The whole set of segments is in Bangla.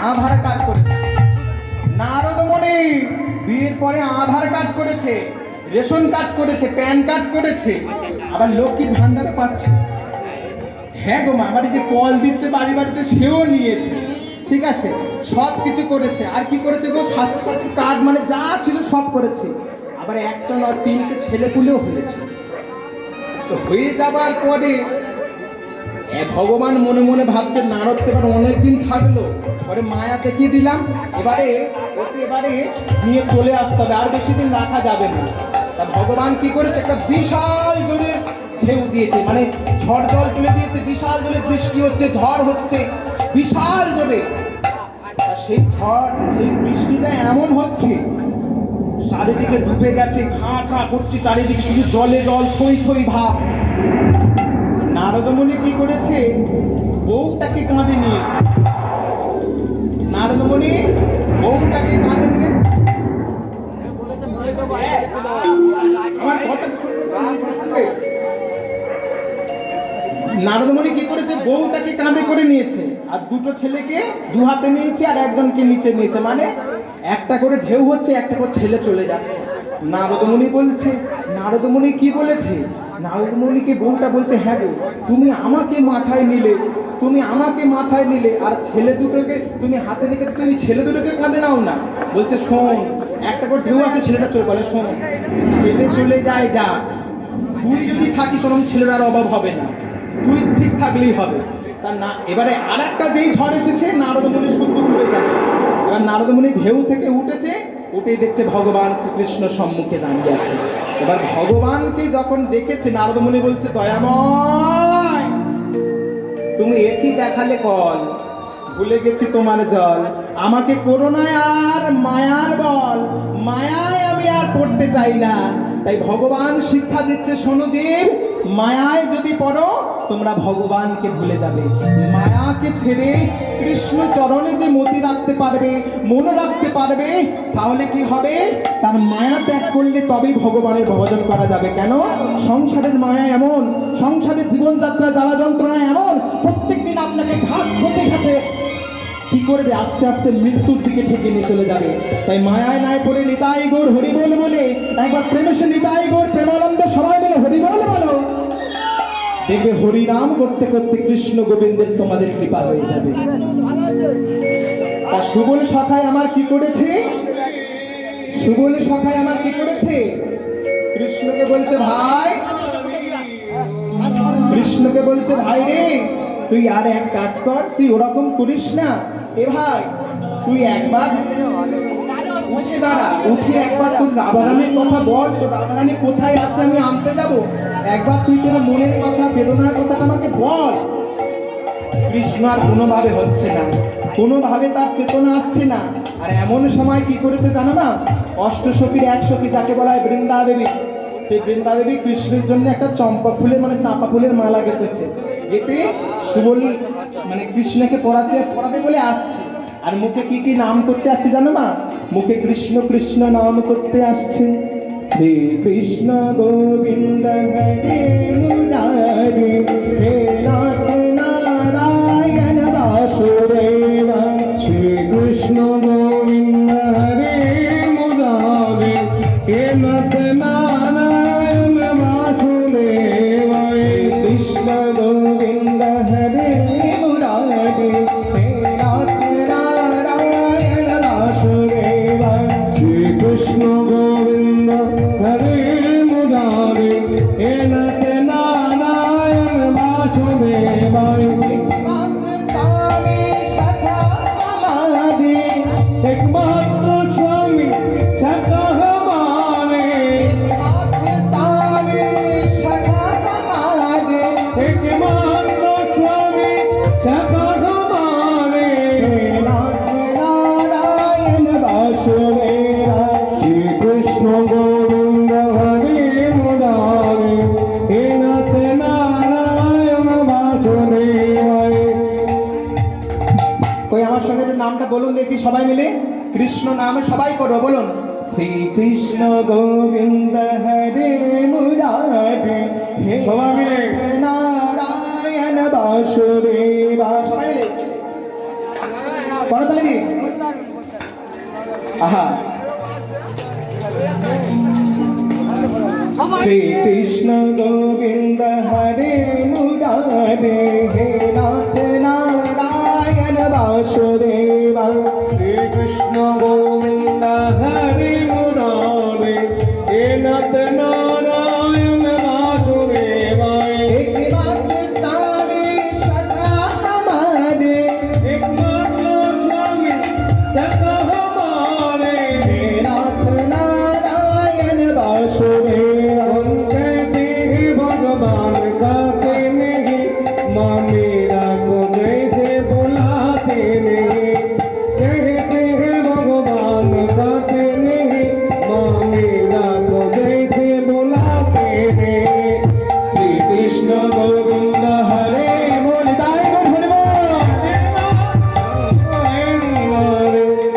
আধার কার্ড করেছে। নারদমণি বিয়ের পরে আধার কার্ড করেছে, রেশন কার্ড করেছে, প্যান কার্ড করেছে, আবার লক্ষ্মীর ভান্ডারও পাচ্ছে। হ্যাঁ গো মা, আমার এই যে কল দিচ্ছে বাড়ি বাড়িতে সেও নিয়েছে, ঠিক আছে, সব কিছু করেছে। আর কি করেছে গো, ছাত্রছাত্রী কার্ড মানে যা ছিল সব করেছে। আবার একটা নয়, 3টে ছেলেপুলেও হয়েছে। তো হয়ে যাবার পরে ভগবান মনে মনে ভাবছে নারদ তো এবার অনেকদিন থাকলো, পরে মায়া দেখিয়ে দিলাম, এবারে ওকে এবারে নিয়ে চলে আসতে হবে, আর বেশি দিন রাখা যাবে না। তা ভগবান কি করেছে, একটা বিশাল জোরে ঢেউ দিয়েছে, মানে ঝড় জল তুলে দিয়েছে, বিশাল জোরে বৃষ্টি হচ্ছে, ঝড় হচ্ছে বিশাল জোরে। সেই ঝড় সেই বৃষ্টিটা এমন হচ্ছে, চারিদিকে ডুবে গেছে, খা খা করছে চারিদিকে, শুধু জলে জল, থই থই ভাব। নারদমণি কি করেছে, বউটাকে কাঁধে নিয়েছে। নারদমণি বউটাকে কাঁধে নিয়ে আমার কথাটা শুনবে। নারদমণি কি করেছে, বউটাকে কাঁধে করে নিয়েছে, আর 2টো ছেলেকে 2 হাতে নিয়েছে, আর একজনকে নিচে নিয়েছে, মানে একটা করে ঢেউ হচ্ছে, একটা করে ছেলে চলে যাচ্ছে। নারদমণি বলছে, নারদমণি কি বলেছে, নারদমণিকে বউটা বলছে, হ্যাঁ গো, তুমি আমাকে মাথায় নিলে, তুমি আমাকে মাথায় নিলে, আর ছেলে দুটোকে তুমি হাতে নিয়ে, তুমি ছেলে দুটোকে কাঁধে নাও না। বলছে শোন, একটা করে ঢেউ আছে, ছেলেটা চলে বলে, শোন, ছেলে চলে যায় যা, তুই যদি থাকিস ওরকম ছেলের আর অভাব হবে না, তুই ঠিক থাকলেই হবে। তা না, এবারে আর একটা যেই ঝড় এসেছে, নারদমণি শুদ্ধ ডুবে গেছে। এবার নারদমণি ঢেউ থেকে উঠেছে, উঠেই দেখছে ভগবান শ্রীকৃষ্ণ সম্মুখে দাঁড়িয়ে আছে। এবার ভগবানকে যখন দেখেছে, নারদমণি বলছে, দয়াময়, তুমি একই দেখালে কল, ভুলে গেছি তোমার জল, আমাকে করোনায় আর মায়ার বল, মায়ায় আমি আর পড়তে চাই না। তাই ভগবান শিক্ষা দিচ্ছে, শোনো জীব, মায়ায় যদি পড়ো তোমরা ভগবানকে ভুলে যাবে। মায়াকে ছেড়ে কৃষ্ণ চরণে যে মতি রাখতে পারবে, মন রাখতে পারবে, তাহলে কি হবে, তার মায়া ত্যাগ করলে তবেই ভগবানের ভজন করা যাবে। কেন, সংসারের মায়া এমন, সংসারের জীবনযাত্রা জ্বালা যন্ত্রণা এমন, প্রত্যেকদিন আপনাকে ঘাট ঘটে ঘাটে কি করবে, আস্তে আস্তে মৃত্যুর দিকে ঠেকে নিয়ে চলে যাবে। তাই মায়ায় নাই পড়ে নিতাই গৌর হরি বল বলে একবার প্রেমে নিতাই গৌর প্রেমানন্দ সবাই মিলে হরি বল বলো, দেখবে হরিনাম করতে করতে কৃষ্ণ গোবিন্দের তোমাদের কৃপা হয়ে যাবে। তা সুবল সখায় আমার কি করেছে, সুবল সখায় আমার কি করেছে, কৃষ্ণকে বলছে ভাই, কৃষ্ণকে বলছে ভাই রে, তুই আর এক কাজ কর, তুই ওরকম করিস না, এ ভাই তুই একবার উঠে দাঁড়া, উঠে একবার তোর রাধারানীর কথা বল, তোর রাধারানী কোথায় আছে আমি আনতে যাব, একবার তুই তোর মনের কথা বেদনার কথাটা আমাকে বল। কৃষ্ণ আর কোনোভাবে হচ্ছে না, কোনোভাবে তার চেতনা আসছে না। আর এমন সময় কি করেছে জানো না, অষ্টসখীর এক সখী যাকে বলা হয় বৃন্দা দেবী, সেই বৃন্দা দেবী কৃষ্ণের জন্য একটা চম্পা ফুলের মানে চাঁপা ফুলের মালা গেঁথেছে, গেঁথে সুবল মানে কৃষ্ণকে পড়াবে বলে আসছে। আর মুখে কি কি নাম করতে আসছে জানো মা, মুখে কৃষ্ণ কৃষ্ণ নাম করতে আসছে, শ্রী কৃষ্ণ গোবিন্দ হরে মুরারি হে নাথ নারায়ণ বাসুদেব, শ্রী কৃষ্ণ গোবিন্দ হরে মুরারি হে নাথ নারায়ণ বাসুদেব, কৃষ্ণ গোবিন্দ হরে মুরারি হে নাথ নারায়ণ বাসুদেব, শ্রী কৃষ্ণ গোবিন্দ হরে মুরারি হে নাথ নারায়ণ বাসুদেব, একমাত্র স্বামী শাখা হমারে, একমাত্র স্বামী শাখা হমারে, নারায়ণ বাসুদেব, শ্রী কৃষ্ণ গোবিন্দ হরে মুরারি হে নাথ নারায়ণ বাসুদেব। ওই আমার সঙ্গে একটু নামটা বলুন দেখি সবাই মিলে, কৃষ্ণ নাম সবাই করো, বলুন, শ্রী কৃষ্ণ গোবিন্দ হরে মুরারি হে সবাই মিলে নারায়ণ বাসুদেব, সবাই মিলে করতালি দি আহা শ্রী কৃষ্ণ গোবিন্দ হরে মুরারে হে নাথ নারায়ণ বাসুদেবা শ্রী কৃষ্ণ গোবিন্দ হরে মুরারে হে নাথ নারায়ণ বাসুদেবা একমাত্র স্বামী সখা হমারে একমাত্র স্বামী সখা হমারে হে নাথ নারায়ণ বাসুদেবা भगवान कहते नहीं माँ मेरा को जैसे बुलाते नहीं कहते हैं भगवान कहते नहीं माँ मेरा को जैसे बुलाते हैं श्री कृष्ण गोविंद हरे बोले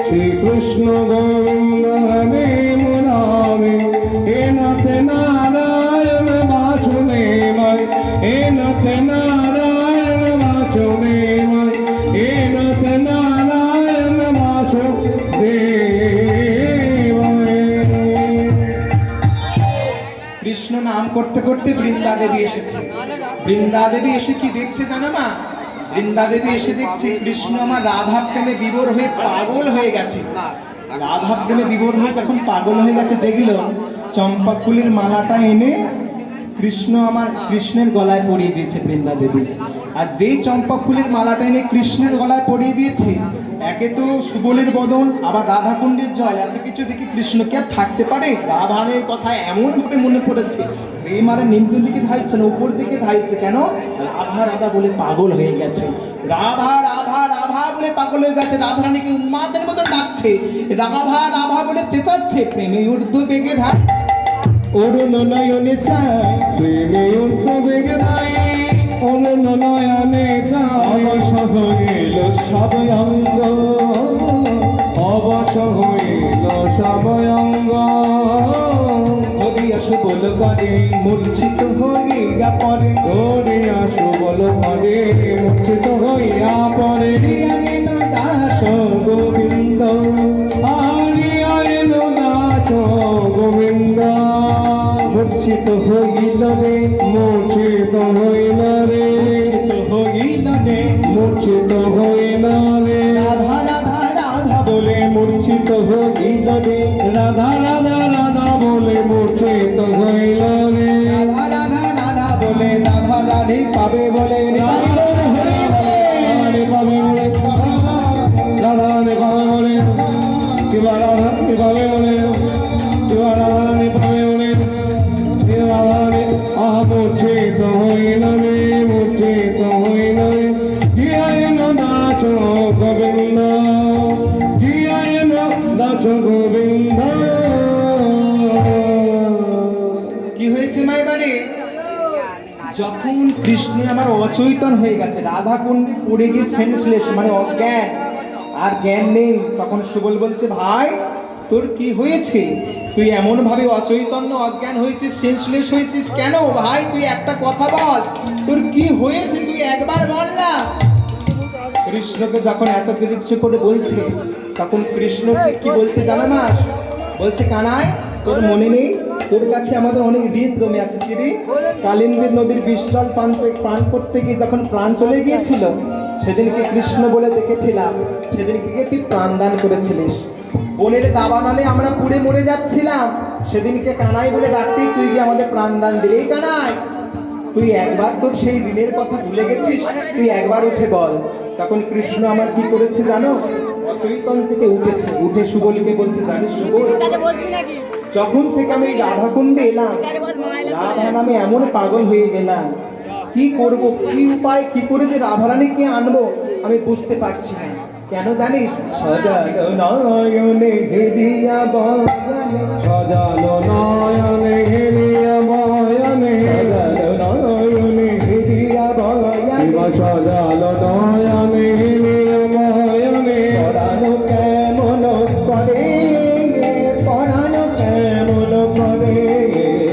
श्री कृष्ण गोविंद हरे मुरारे हे नाथ नारायण हे नाथ नारायण वासुदेवाय हे नाथ नारायण वासुदेवाय কৃষ্ণ নাম করতে করতে বৃন্দা দেবী এসেছে। বৃন্দা দেবী এসে কি দেখছে জানো মা? বৃন্দা দেবী এসে দেখছে কৃষ্ণ আমার রাধা প্রেমে বিভোর হয়ে পাগল হয়ে গেছে। রাধা প্রেমে বিভোর হয়ে যখন পাগল হয়ে গেছে দেখল চম্পা ফুলের মালাটা এনে কৃষ্ণের গলায় পরিয়ে দিয়েছে বৃন্দা দেবী। আর যেই চম্পা ফুলের মালাটা এনে কৃষ্ণের গলায় পরিয়ে দিয়েছে, একে তো সুবলের বদন আবার রাধাকুণ্ডের জল, এত কিছু দেখে কৃষ্ণকে আর থাকতে পারে? রাধানের কথা এমন ভাবে মনে পড়েছে, প্রেম আর নিম্ন দিকে ধাইছে না উপর দিকে ধাইছে। কেন? রাধা রাধা বলে পাগল হয়ে গেছে। রাধা রাধা রাধা বলে পাগল হয়ে গেছে। রাধারানীকে উন্মাদের মতো ডাকছে, রাধা রাধা বলে চেঁচাচ্ছে। প্রেমে ঊর্ধ্ব বেগে ধায় অরুণ নয়নে চায়, প্রেমে ঊর্ধ্ব বেগে ধায় অরুণ নয়নে চায়। অবশ হইল সব অঙ্গ, অবশ হইল সব অঙ্গ। ধরিয়া সুবল করে মূর্ছিত হইয়া পরে, ধরিয়া সুবল করে মূর্ছিত হইয়া পরে। রিয়া গেল দাস গোবিন্দ, হারিয়া গেল দাস গোবিন্দ। মূর্ছিত হইল রে, মূর্ছিত হইল রে, মূর্ছিত হইল রে, মূর্ছিত হইল রে। রাধা রাধা রাধা বলে মূর্ছিত হইল রে, রাধা রাধা রাধা বলে মূর্ছিত হইল রে। রাধা রাধা রাধা বলে রাধা রানী পাবে বলে, রাধা রানী পাবে বলে, রাধা রানী পাবে বলে, কিবা রাধা পাবে বলে, কিবা রাধা রানী পাবে বলে। মূর্ছিত হইল রে, মূর্ছিত হইল রে। জিয়ায়ন দাস গোবিন্দ, জিয়ায়ন দাস গোবিন্দ। কি হয়েছে মা এবারে? যখন কৃষ্ণ আমার অচৈতন হয়ে গেছে, রাধা কুণ্ডে পড়ে গিয়ে সেন্সলেস মানে অজ্ঞান, আর জ্ঞান নেই, তখন সুবল বলছে ভাই তোর কি হয়েছে? তুই এমন ভাবে অচৈতন্য অজ্ঞান হয়েছিস, সেন্সলেস হয়েছিস কেন? ভাই তুই একটা কথা বল, তোর কি হয়েছে তুই একবার বল না। কৃষ্ণকে যখন এত কিছু করে বলছে, তখন কৃষ্ণ কি বলছে জানো মা? বলছে কানাই তোর মনে নেই, তোর কাছে আমাদের অনেক ঋণ জমে আছে। কি ঋণ? কালিন্দী নদীর বিষ জল পান করতে গিয়ে যখন প্রাণ চলে গিয়েছিল, সেদিনকে কৃষ্ণ বলে দেখেছিলাম, সেদিনকে তুই প্রাণ দান করেছিলিস। বনের দাবানলে আমরা পুড়ে মরে যাচ্ছিলাম, সেদিনকে কানাই বলে ডাকতেই তুই গিয়ে আমাদের প্রাণ দান দিলি। কানাই তুই একবার তোর সেই ঋণের কথা ভুলে গেছিস? তুই একবার উঠে বল। তখন কৃষ্ণ আমার কি করেছে জানো? অচৈতন থেকে উঠেছে, উঠে সুবলকে বলছে জানিস সুবল, যখন থেকে আমি রাধাকুণ্ডে এলাম, রাধা নামে এমন পাগল হয়ে গেলাম, কি করব, কি উপায়, কি করে যে রাধারানীকে আনবো আমি বুঝতে পারছি না। কেন জানিস? সজানো নয়নে হেরিয়া বয়নে, সজানো নয়নে হেরিয়া বয়নে, সজানো নয়নে হেরিয়া বয়নে, সজানো নয়নে হেরিয়া বয়নে। পরানো কেমন করে, পরানো কেমন করে,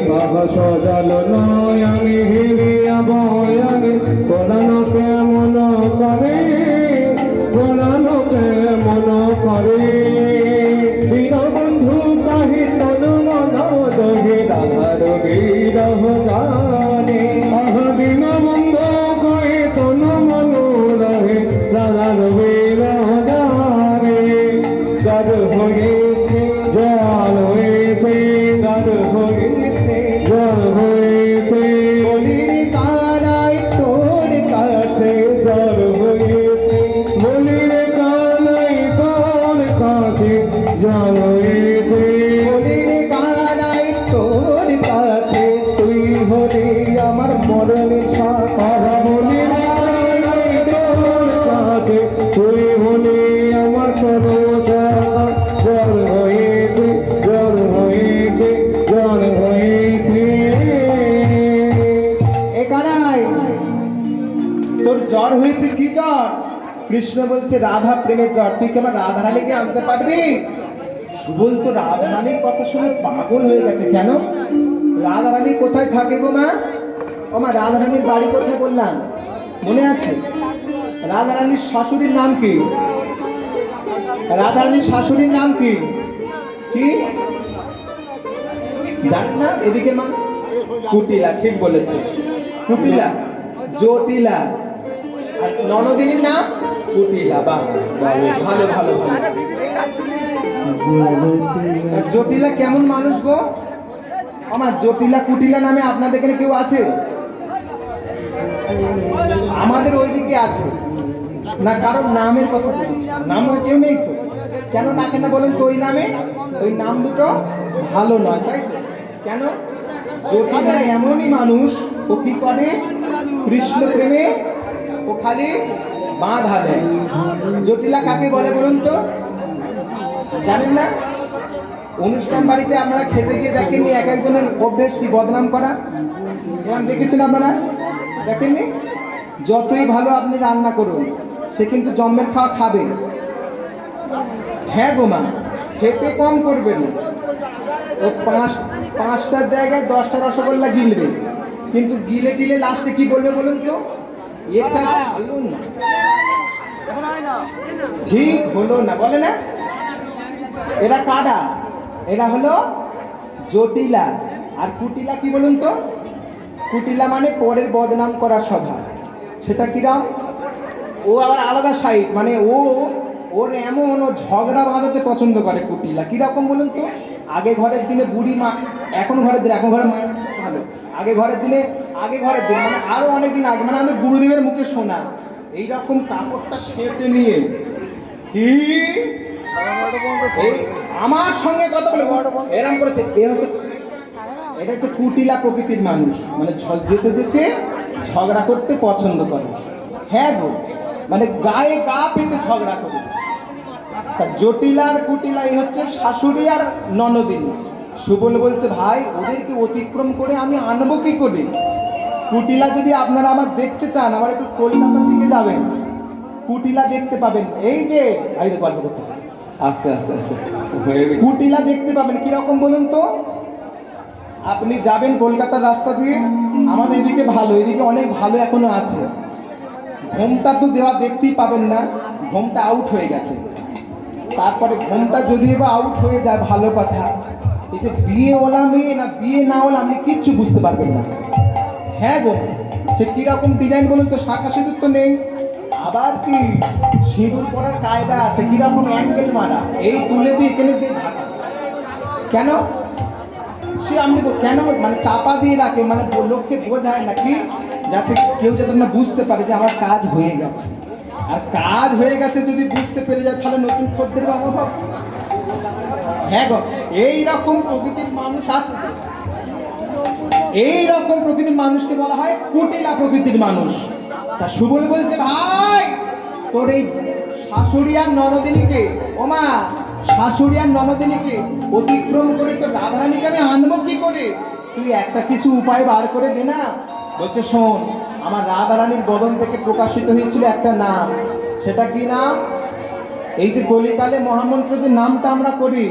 বাবা সজানো নয়নে হেরিয়া বয়নে, পরানো কেমন করে, পরানো কেমন কৃষ্ণ বলছে রাধা প্রেমের জ্বর, তুই কি আমার রাধারানীকে আনতে পারবি? সুবল তো রাধারানীর কথা শুনে পাগল হয়ে গেছে। কেন? রাধারানী কোথায় থাকে গো মা? ও মা, রাধারানীর বাড়ি কোথায় বললাম? মনে আছে? রাধারানীর শাশুড়ির নাম কি? রাধারানীর শাশুড়ির নাম কি? কি জানি না? এদিকে মা, কুটিলা। ঠিক বলেছে, কুটিলা। জটিলা। আর ননদিনীর নাম কুটিলা। বাহ, ভালো ভালো ভালো। জটিলা কেমন মানুষ গো? আমার জটিলা কুটিলা নামে আপনাদের এখানে কেউ আছে? আমাদের ওইদিকে আছে না, কারণ নামের কথা বলছি। নাম কেউ নেই তো, কেন ডাকে না বলেন তো? ওই নামে, ওই নাম দুটো ভালো নয়, তাই তো? কেন? জটিলা এমনই মানুষ, ও কি করে? কৃষ্ণ প্রেমে ও খালি বাঁধা দেয়। জটিলা কাকে বলে বলুন তো? জানেন না? অনুষ্ঠান বাড়িতে আপনারা খেতে গিয়ে দেখেননি এক একজনের অভ্যেস কি বদনাম করা? এরকম দেখেছেন আপনারা? দেখেননি? যতই ভালো আপনি রান্না করুন, সে কিন্তু জম্মের খাওয়া খাবে। হ্যাঁ গো মা, খেতে কম করবেন। ও পাঁচটার জায়গায় 10টা রসগোল্লা গিলবে, কিন্তু গিলে টিলে লাস্টে কি বলবে বলুন তো? এটা ভালো না, ঠিক হলো না, বলে না? এরা কারা? এরা হলো জটিলা। আর কুটিলা কি বলুন তো? কুটিলা মানে পরের বদনাম করার স্বভাব। সেটা কিরম? ও আবার আলাদা সাইড, মানে ওর এমন, ও ঝগড়া বাঁধাতে পছন্দ করে। কুটিলা কিরকম বলুন তো? আগে ঘরের দিনে বুড়ি মা, এখন ঘরের দিনে, এখন ঘরের মায়ের ভালো। আগে ঘরের দিনে মানে আরো অনেক দিন আগে, মানে আমাদের গুরুদেবের মুখে শোনা, এইরকম কাপড়টা সেটে নিয়ে কি আমার সঙ্গে কথা বলে এরকম করেছে। এটা হচ্ছে কুটিলা প্রকৃতির মানুষ, মানে যেচে যেচে ঝগড়া করতে পছন্দ করে। হ্যাঁ গো, মানে গায়ে গা পেতে ঝগড়া করে। জটিলার কুটিলা এই হচ্ছে শাশুড়ি আর ননদিনী। সুবল বলছে ভাই, ওদেরকে অতিক্রম করে আমি আনবো কি করে? কুটিলা যদি আপনারা আমার দেখতে চান, আমার একটু কলকাতার দিকে যাবেন, কুটিলা দেখতে পাবেন। এই যে গল্প করতেছে, আস্তে আস্তে আস্তে কুটিলা দেখতে পাবেন। কিরকম বলুন তো? আপনি যাবেন কলকাতার রাস্তা দিয়ে, আমাদের এদিকে ভালো, এদিকে অনেক ভালো এখনো আছে। ঘোমটা তো দেওয়া দেখতেই পাবেন না, ঘোমটা আউট হয়ে গেছে। তারপরে ঘোমটা যদি বা আউট হয়ে যায় ভালো কথা, এই যে বিয়েওয়ালা মেয়ে না বিয়ে না হলে আপনি কিচ্ছু বুঝতে পারবেন না। হ্যাঁ গো, সে কিরকম ডিজাইন বলুন তো? শাঁখা সিঁদুর তো নেই, আবার কি সিঁদুর পরার কায়দা আছে, কিরকম অ্যাঙ্গেল মারা, এই তুলে দিয়ে এখানে দিয়ে ঢাকা। কেন? সে আপনি কেন মানে চাপা দিয়ে রাখে, মানে লোককে বোঝায় নাকি, যাতে কেউ যাতে না বুঝতে পারে যে আমার কাজ হয়ে গেছে। আর কাজ হয়ে গেছে যদি বুঝতে পেরে যায়, তাহলে নতুন খদ্দের বাবা হবে। হ্যাঁ গো, এইরকম প্রকৃতির মানুষ আছে। এইরকম প্রকৃতির মানুষকে বলা হয় কুটিলা প্রকৃতির মানুষ। তা সুবল বলছে ভাই, তোর এই শাশুড়ি আর ননদিনীকে, ও মা, শাশুড়ি আর ননদিনীকে অতিক্রম করে তোর রাধারানীকে আমি আনবো কি করে? তুই একটা কিছু উপায় বার করে দে না। বলছে শোন, আমার রাধারানীর বদন থেকে প্রকাশিত হয়েছিল একটা নাম। সেটা কি নাম? এই যে কলিকালে মহামন্ত্র যে নামটা আমরা করি,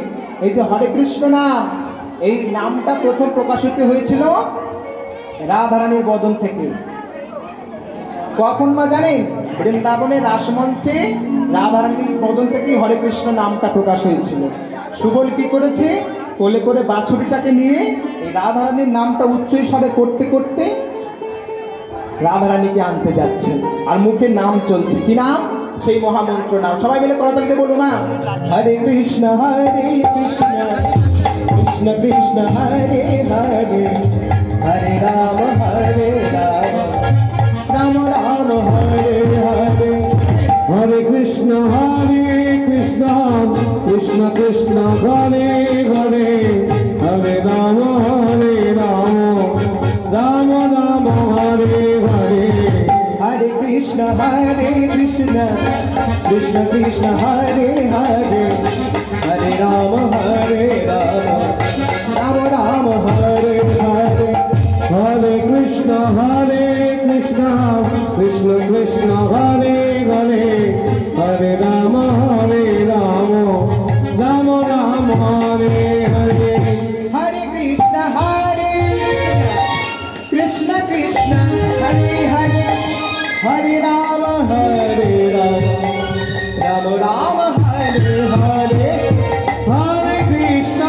এই যে হরে কৃষ্ণ নাম, এই নামটা প্রথম প্রকাশিত হয়েছিল রাধারানীর বদন থেকে। কখন মা জানেন? বৃন্দাবনের রাসমঞ্চে রাধারানীর বদন থেকেই হরে কৃষ্ণ নামটা প্রকাশ হয়েছিল। সুবল কি করেছে? কোলে করে বাছুরিটাকে নিয়ে এই রাধারানীর নামটা উচ্চ স্বরে করতে করতে রাধারানীকে আনতে যাচ্ছে, আর মুখে নাম চলছে। কি নাম? সেই মহামন্ত্র নাম। সবাই মিলে করতালিতে বলবো না, হরে কৃষ্ণ কৃষ্ণ কৃষ্ণ হরে হরে, হরে রাম রাম রাম হরে হরে, হরে কৃষ্ণ কৃষ্ণ কৃষ্ণ হরে হরে, হরে রাম রাম রাম হরে হরে, হরে কৃষ্ণ কৃষ্ণ কৃষ্ণ হরে হরে, হরে রাম রাম রাম হরে হরে, হরে কৃষ্ণ কৃষ্ণ কৃষ্ণ হরে হরে, হরে রাম রাম রাম হরে হরে। হরে কৃষ্ণ কৃষ্ণ কৃষ্ণ হরে হরে, হরে রাম রাম রাম হরে হরে। হরে কৃষ্ণ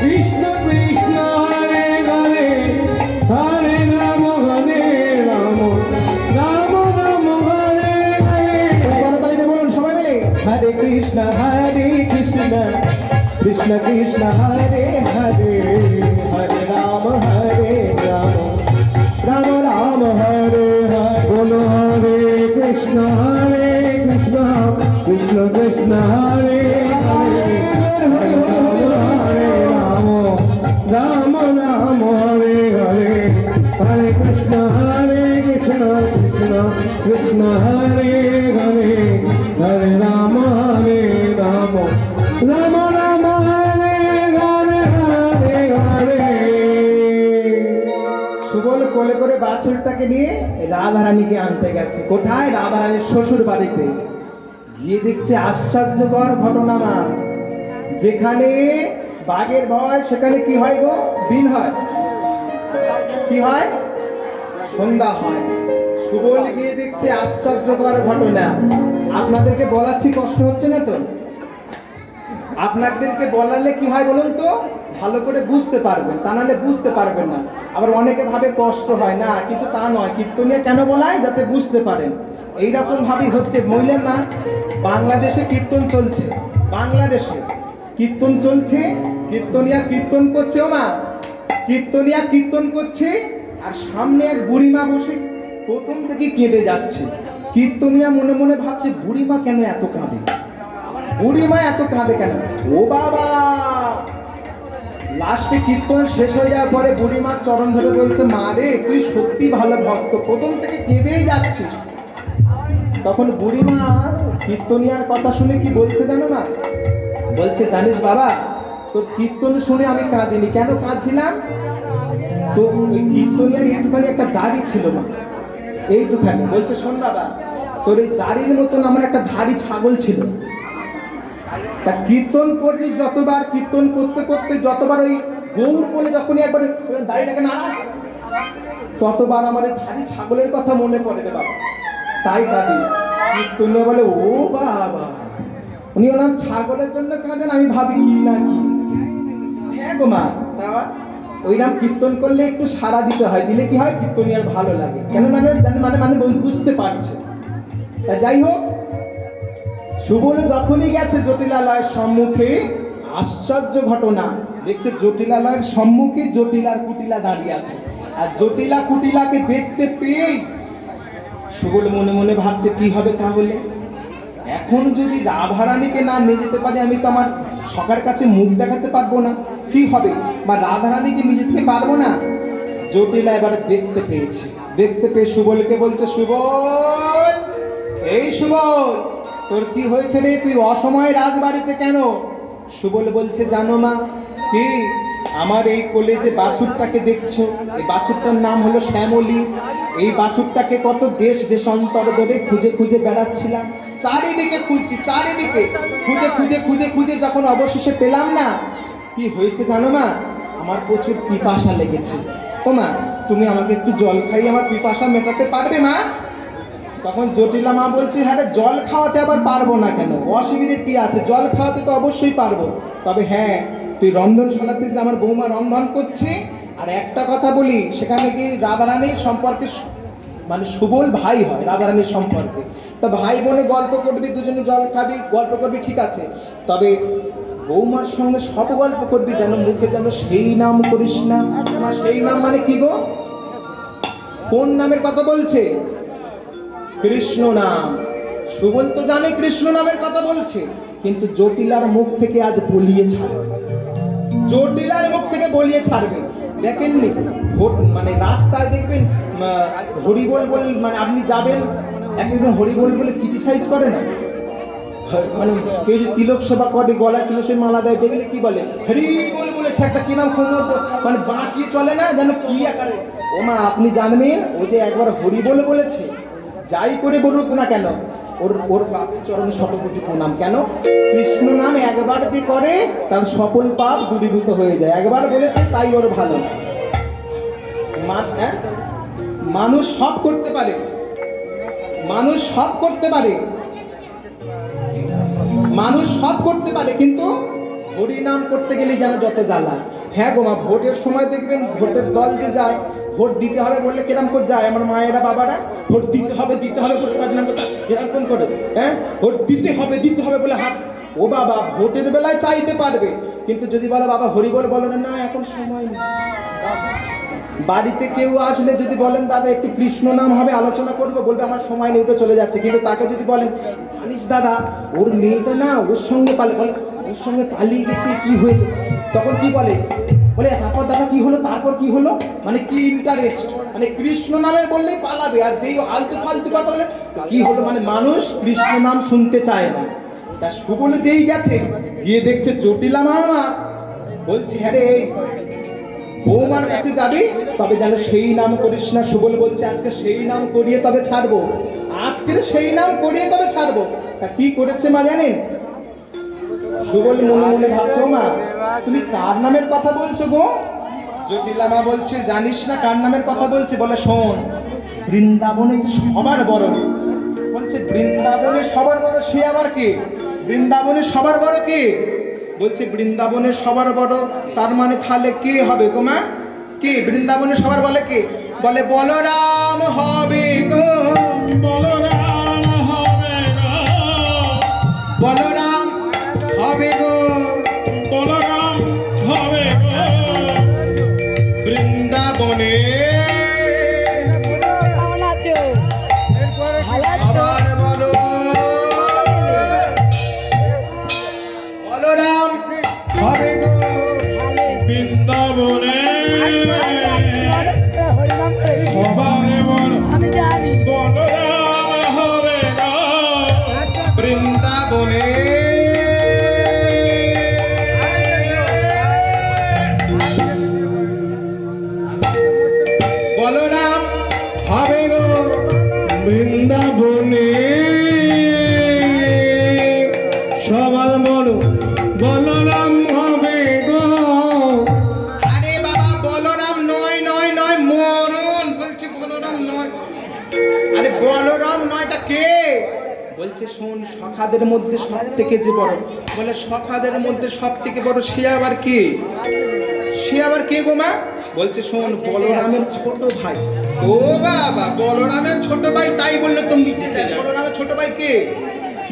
কৃষ্ণ কৃষ্ণ হরে হরে, হরে রাম রাম রাম হরে হরে। করতালিতে বলুন সবাই মিলে, হরে কৃষ্ণ কৃষ্ণ কৃষ্ণ হরে হরে, হরে রাম রাম রাম হরে হরে। বলো হরে কৃষ্ণ কৃষ্ণ কৃষ্ণ হরে হরে, হরে রাম রাম রাম হরে হরে। হরে কৃষ্ণ কৃষ্ণ কৃষ্ণ হরে হরে, হরে রাম রাম রাম রাম হরে হরে হরে হরে। সুবল কোলে করে বাছুরটাকে নিয়ে রাধারানীকে আনতে গেছে। কোথায়? রাধারানীর শ্বশুর বাড়িতে। গিয়ে দেখছে আশ্চর্যকর ঘটনা মা, যেখানে বাঘের ভয় সেখানে কি হয় গো? দিন হয়। কি হয়? সন্ধ্যা হয়। সুবল গিয়ে দেখছে আশ্চর্যকর ঘটনা। আপনাদেরকে বলাচ্ছি, কষ্ট হচ্ছে না তো? আপনাদেরকে বলালে কি হয় বলুন তো, ভালো করে বুঝতে পারবেন, তা নাহলে বুঝতে পারবেন না। আবার অনেকে ভাবে কষ্ট হয় না, কিন্তু তা নয়। কীর্তনিয়া কেন বলায়? যাতে বুঝতে পারেন। এইরকম ভাবেই হচ্ছে। মহিলা মা, বাংলাদেশে কীর্তন চলছে, বাংলাদেশে কীর্তন চলছে, কীর্তনিয়া কীর্তন করছে। ও মা, কীর্তনিয়া কীর্তন করছে, আর সামনে এক বুড়িমা বসে প্রথম থেকে কেঁদে যাচ্ছে। কীর্তনিয়া মনে মনে ভাবছে, বুড়িমা কেন এত কাঁদে, বুড়িমা এত কাঁদে কেন? ও বাবা! লাস্টে কীর্তন শেষ হয়ে যাওয়ার পরে বুড়িমা চরণ ধরে বলছে, মা রে, তুই সত্যি ভালো ভক্ত, প্রথম থেকে কেঁদেই যাচ্ছিস। তখন বুড়িমা কীর্তনিয়ার কথা শুনে কি বলছে জানো না? বলছে, জানিস বাবা, তোর কীর্তন শুনে আমি কাঁদিনি। কেন কাঁদছিলাম? তো ওই কীর্তনিয়ার এইটুখানি একটা দাড়ি ছিল না, এইটুখানি। বলছে, শোন বাবা, তোর এই দাড়ির মতন আমার একটা ধাড়ি ছাগল ছিল। তা কীর্তন করলি যতবার, কীর্তন করতে করতে যতবার ওই গৌর বলে যখনই একবার দাড়িটাকে নাড়াস, ততবার আমার এই ধাড়ি ছাগলের কথা মনে পড়ে রে বাবা, তাই কাঁদি। কীর্তনিয়া বলে, ও বাবা, উনি ওনার ছাগলের জন্য কাঁদেন? আমি ভাবি কি না কি। হ্যাঁ গো মা, তা ওইরকম কীর্তন করলে একটু সাড়া দিতে হয়, দিলে কি হয়? কীর্তনিয়ার ভালো লাগে। কেন মানে মানে মানে বুঝতে পারছে। তা যাই হোক, সুবল যখনই গেছে জটিলালয়ের সম্মুখে, আশ্চর্য ঘটনা দেখছে। জটিলালয়ের সম্মুখে জটিল আর কুটিলা দাঁড়িয়ে আছে। আর জটিলা কুটিলাকে দেখতে পেয়েই সুবল মনে মনে ভাবছে, কি হবে তাহলে? এখন যদি রাধারানীকে না নিয়ে যেতে পারি, আমি তো আমার সখার কাছে মুখ দেখাতে পারবো না। কি হবে? বা রাধারানীকে নিয়ে যেতে পারবো না। জটিলা এবারে দেখতে পেয়েছে। দেখতে পেয়ে সুবলকে বলছে, সুবল, এই সুবল, তোর কি হয়েছে রে? তুই অসময়ে রাজবাড়িতে কেন? সুবল বলছে, জানো মা কি, আমার এই কোলে যে বাছুরটাকে দেখছো, এই বাছুরটার নাম হলো শ্যামলী। এই বাছুরটাকে কত দেশ দেশান্তর ধরে খুঁজে খুঁজে বেড়াচ্ছিলাম, চারিদিকে খুঁজছি, চারিদিকে খুঁজে খুঁজে খুঁজে খুঁজে যখন অবশেষে পেলাম না, কি হয়েছে জানো মা? আমার প্রচুর পিপাসা লেগেছে। ও মা, তুমি আমাকে একটু জল খাইয়ে আমার পিপাসা মেটাতে পারবে মা? তখন জটিলা মা বলছে, হ্যাঁ রে, জল খাওয়াতে আবার পারবো না কেন? অসুবিধে কি আছে? জল খাওয়াতে তো অবশ্যই পারবো। তবে হ্যাঁ, তুই রন্ধনশালাতে যে আমার বৌমা রন্ধন করছে, আর একটা কথা বলি, সেখানে কি রাধারানীর সম্পর্কে মানে সুবল ভাই হয় রাধারানীর সম্পর্কে। তা ভাই বোনে গল্প করবি, দুজনে জল খাবি, গল্প করবি, ঠিক আছে। তবে বৌমার সঙ্গে সব গল্প করবি, যেন মুখে যেন সেই নাম করিস না। সেই নাম মানে কি গো? কোন নামের কথা বলছে? কৃষ্ণ নাম। সুবল তো জানে কৃষ্ণ নামের কথা বলছে, কিন্তু জটিলার মুখ থেকে আজ বলিয়ে ছাড়বে, জটিলার মুখ থেকে বলিয়ে ছাড়বে। দেখেননি মানে রাস্তায় দেখবেন হরিবোল বল, মানে আপনি যাবেন, একজন হরিবোল বলে ক্রিটিসাইজ করে না, মানে কেউ যদি তিলক সেবা করে, গলায় তুলসীর মালা দেয়, দেখলে কি বলে? হরিবোল বলে সে একটা কি নাম মানে বাঁকিয়ে চলে না, যেন কি আকারে। ও মা, আপনি জানবেন, ও যে একবার হরিবোল বলেছে, যাই করে বলুক না কেন, ওর ওর বাপের চরণ শতকোটি প্রণাম। কেন? কৃষ্ণ নাম একবার যে করে তার সকল পাপ দূরীভূত হয়ে যায়, একবার বলেছে তাই ওর ভালো। হ্যাঁ? মানুষ সব করতে পারে, মানুষ সব করতে পারে, মানুষ সব করতে পারে, কিন্তু হরি নাম করতে গেলে যেন যত জ্বালা। হ্যাঁ গো মা, ভোটের সময় দেখবেন ভোটের দল যে যায়, ভোট দিতে হবে বললে কিরম করে যায় আমার মায়েরা বাবারা, ভোট দিতে হবে বলে রাজনাম করতে এরকম করে, হ্যাঁ ভোট দিতে হবে বলে হাত। ও বাবা, ভোটের বেলায় চাইতে পারবে, কিন্তু যদি বলে বাবা হরি বল, বলো না এখন সময় নেই। বাড়িতে কেউ আসলে যদি বলেন দাদা একটু কৃষ্ণ নাম হবে আলোচনা করবো, বলবে আমার সময় নেই, উঠে চলে যাচ্ছে। কিন্তু তাকে যদি বলেন জানিস দাদা ওর মেয়েটা না ওর সঙ্গে বলে ওর সঙ্গে পালিয়ে গেছে, কি হয়েছে, তখন কি বলে তারপর দাদা কি হলো, তারপর কি হলো, মানে কি ইন্টারেস্ট, মানে কৃষ্ণ নামের বললেই পালাবে। আর যেই আলতু ফালতু কথা বলে কি হলো, মানে মানুষ কৃষ্ণ নাম শুনতে চায় না। তা সুবলে যেই গেছে গিয়ে দেখছে জটিলা মামা বলছে হ্যাঁ রে বৌমার কাছে যাবি, তবে যেন সেই নাম করিস না। সুবল বলছে আজকে সেই নাম করিয়ে তবে ছাড়বো, আজকের সেই নাম করিয়ে তবে ছাড়বো। তা কি করেছে মা জানেন? সুবল মনে মনে ভাবছো মা তুমি কার নামের কথা বলছো গো? জটিলা মা বলছে জানিস না কার নামের কথা বলছে? বলে শোন, বৃন্দাবনে সবার বড়। বলছে বৃন্দাবনে সবার বড়, সে আবার কে? বৃন্দাবনে সবার বড় কে? বলছে বৃন্দাবনে সবার বড়, তার মানে তাহলে কে হবে গো মা? কে বৃন্দাবনে সবার বলে কে? বলে বলরাম হবে গো, বলরাম হবে গো, বলরাম হবে গো, বলরাম হবে গো, বৃন্দাবনে কেমন আছো? ভালো আছো? সবার বড় বলরাম হবে গো, বৃন্দাবনে হরিনাম করে সবার বড় আমি জানি। বলরাম হবে গো, বৃন্দাবনে বলরাম হবে গো, বৃন্দাবনে সবার বড় বলরাম হবে গো। আরে বাবা বলরাম নয় নয় নয় মরণ, বলছে বলরাম নয়। আরে বলরাম নয়টা কে? বলছে শোন, সখাদের মধ্যে সব থেকে যে বড়, বলে সখাদের মধ্যে সব থেকে বড় সে আবার কে? সে আবার কে গো মা? বলছে শোন, বলরামের ছোট ভাই। ও বাবা, বলরামের ছোট ভাই, তাই বললে তো মিটে যায়। বলরামের ছোট ভাই কে?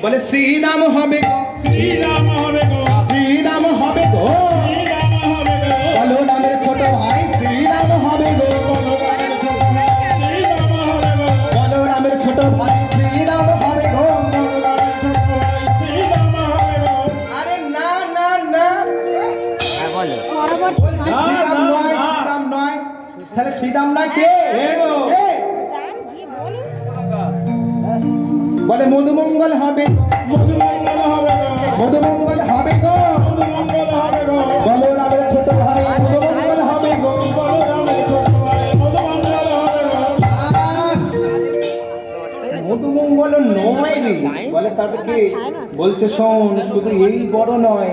বলে শ্রীরাম হবে গো, শ্রীরাম হবে গো, শ্রীরাম হবে গো, শ্রীরাম হবে গো, বলরামের ছোট ভাই শ্রীরাম হবে গো, শ্রীরাম হবে গো, বলরামের ছোট ভাই শ্রীরাম হবে গো। শ্রীরাম হবে গো। আরে না না না, পরবর্তী বলছে শ্রীরাম নয়, শ্রীরাম নয়। তাহলে শ্রীরাম নয় কে? কে? জান গিয়ে বলুন। বলে মধুমঙ্গল হবে গো, মধুমঙ্গল হবে গো, মধুমঙ্গল হবে গো, মধুমঙ্গল হবে গো, বলরামের ছোট ভাই মধুমঙ্গল হবে গো। বলরামের ছোট ভাই মধুমঙ্গল হবে গো। আহ, মধুমঙ্গল নয় রে, বলে তবে কে? বলছে শোন, শুধু এই বড় নয়,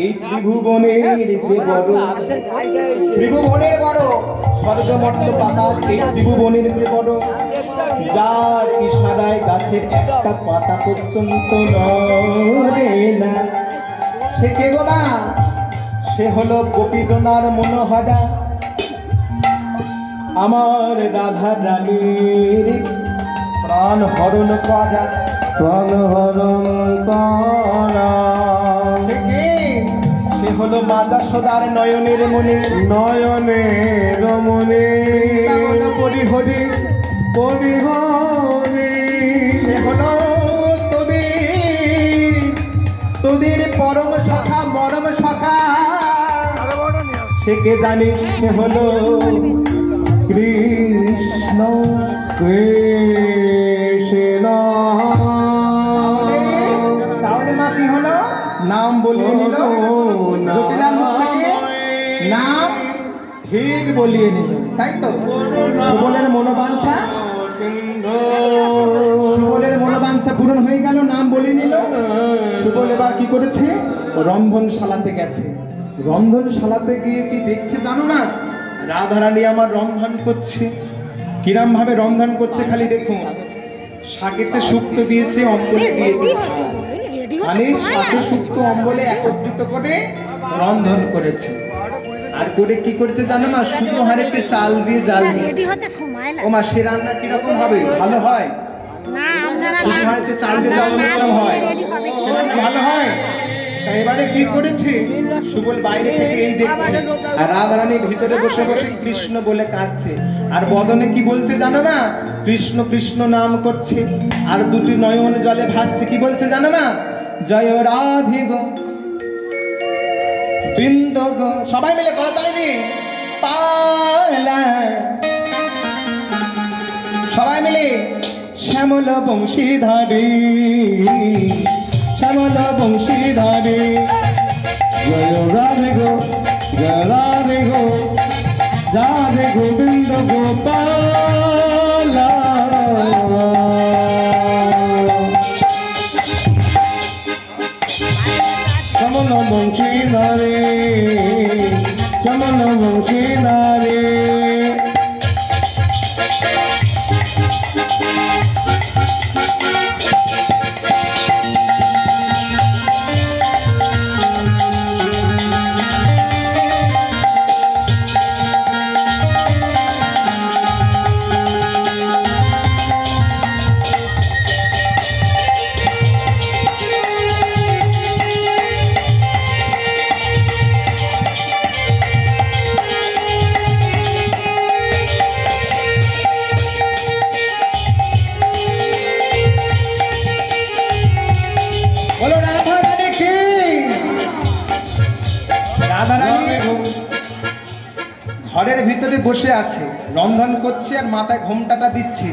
এই ত্রিভুবনের যে বড়, ত্রিভুবনের বড়, স্বর্গমর্ত পাতাল, এই ত্রিভুবনের যে বড়, যার ইশারায় গাছের একটা পাতা পর্যন্ত নড়ে না, সে কে গো মা? সে হলো গোপীজনার মনোহরা, আমার রাধা রানীর প্রাণ হরণ করা, প্রাণ হরণ করা, সে কে? সে হলো মা যশোদার নয়নের মনে, নয়নের মনে পরিহরি, পরিহরি, সে হলো তোদের পরম সখা, মরম সখা। সে কে জানিস? সে হলো কৃষ্ণ, কৃষ্ণ। তাহলে মা কি হলো? নাম বলিয়ে নিল, জটিলার মুখ থেকে নাম ঠিক বলিয়ে নিল, তাই তো? সুবলের মনোবাঞ্ছা, সিন্ধু সুবলের মনোবাঞ্ছা ইচ্ছা পূরণ হয়ে গেল, নাম বলে নিল। সুবল এবার কি করেছে, রন্ধনশালাতে গেছে। রন্ধনশালাতে গিয়ে কি দেখছে জানো না, রাধারানী আমার রন্ধন করছে। কিরম ভাবে রন্ধন করছে খালি দেখুন, শাকেতে শুক্তো দিয়েছে, অম্বলে দিয়েছে ঝাল। মানে শাকে শুক্তো অম্বলে একত্রিত করে রন্ধন করেছে। আর করে কি করেছে জানো মা, শুধু হাড়িতে চাল দিয়ে জাল দিয়েছে। ও মা, সে রান্না কিরকম হবে, ভালো হয়? শুধু হাড়িতে চাল দিয়ে জাল দিলে হয়, সে রান্না ভালো হয়? তাই এবারে কি করেছে, সুবল বাইরে থেকে এই দেখছে, আর রাধারানী ভিতরে বসে বসে কৃষ্ণ বলে কাঁদছে। আর বদনে কি বলছে জানো না, কৃষ্ণ কৃষ্ণ নাম করছে, আর দুটি নয়ন জলে ভাসছে। কি বলছে জানো না, জয় রাধে গো বৃন্দ গো, সবাই মিলে করতালি দিন, পালা সবাই মিলে, শ্যামল বংশীধারী শ্যামল বংশীধারী, জয় রাধে গো, জয় রাধে গো, রাধে গোবিন্দ গোপাল। চমন বংশী নারে, চমন বংশী নারে। বলো রাধারানী কি, রাধারানী ঘরের ভিতরে বসে আছে, রন্ধন করছে আর মাথায় ঘোমটাটা দিচ্ছে,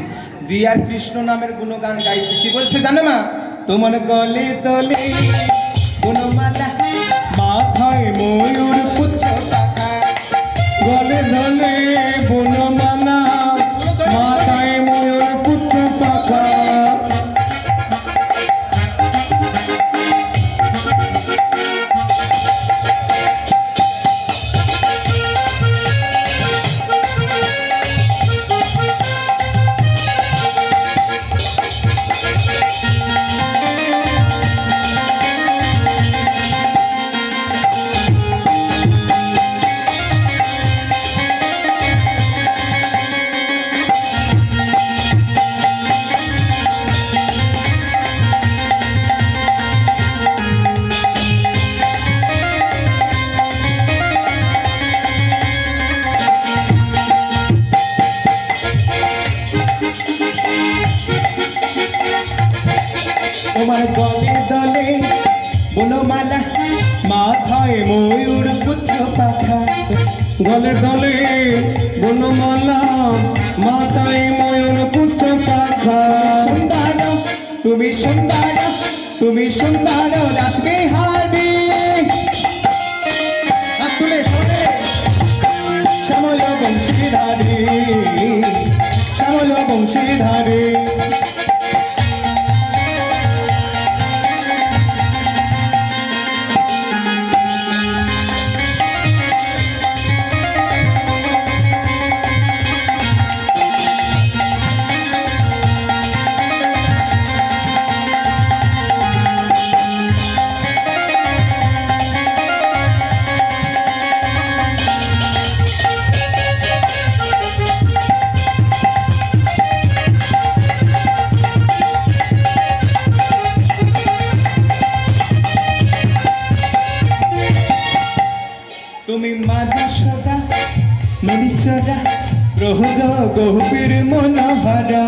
দিয়ে আর কৃষ্ণ নামের গুণগান গাইছে। কি বলছে জানো মা, তোমার গলে তলে গুণমালা, মাথায় ময়ূর পুচ্ছ পাখা, গলে ধলে বনমালা, মাথায় ময়ূর পুত্র পাখা। তোমার গলে দলে বনমালা, মাথায় ময়ূর পুচ্ছ পাখা, গলে গলে বনমালা, মাথায় ময়ূর পুত্র পাখা। সুন্দর তুমি সুন্দর, তুমি সুন্দর রাসবিহারী, আর তুলে শোনে শ্যামল বংশীধারী শ্যামল বংশীধারী। তুমি মাজা সদা মনিচরা, প্রহজ গভীর মনোহরা,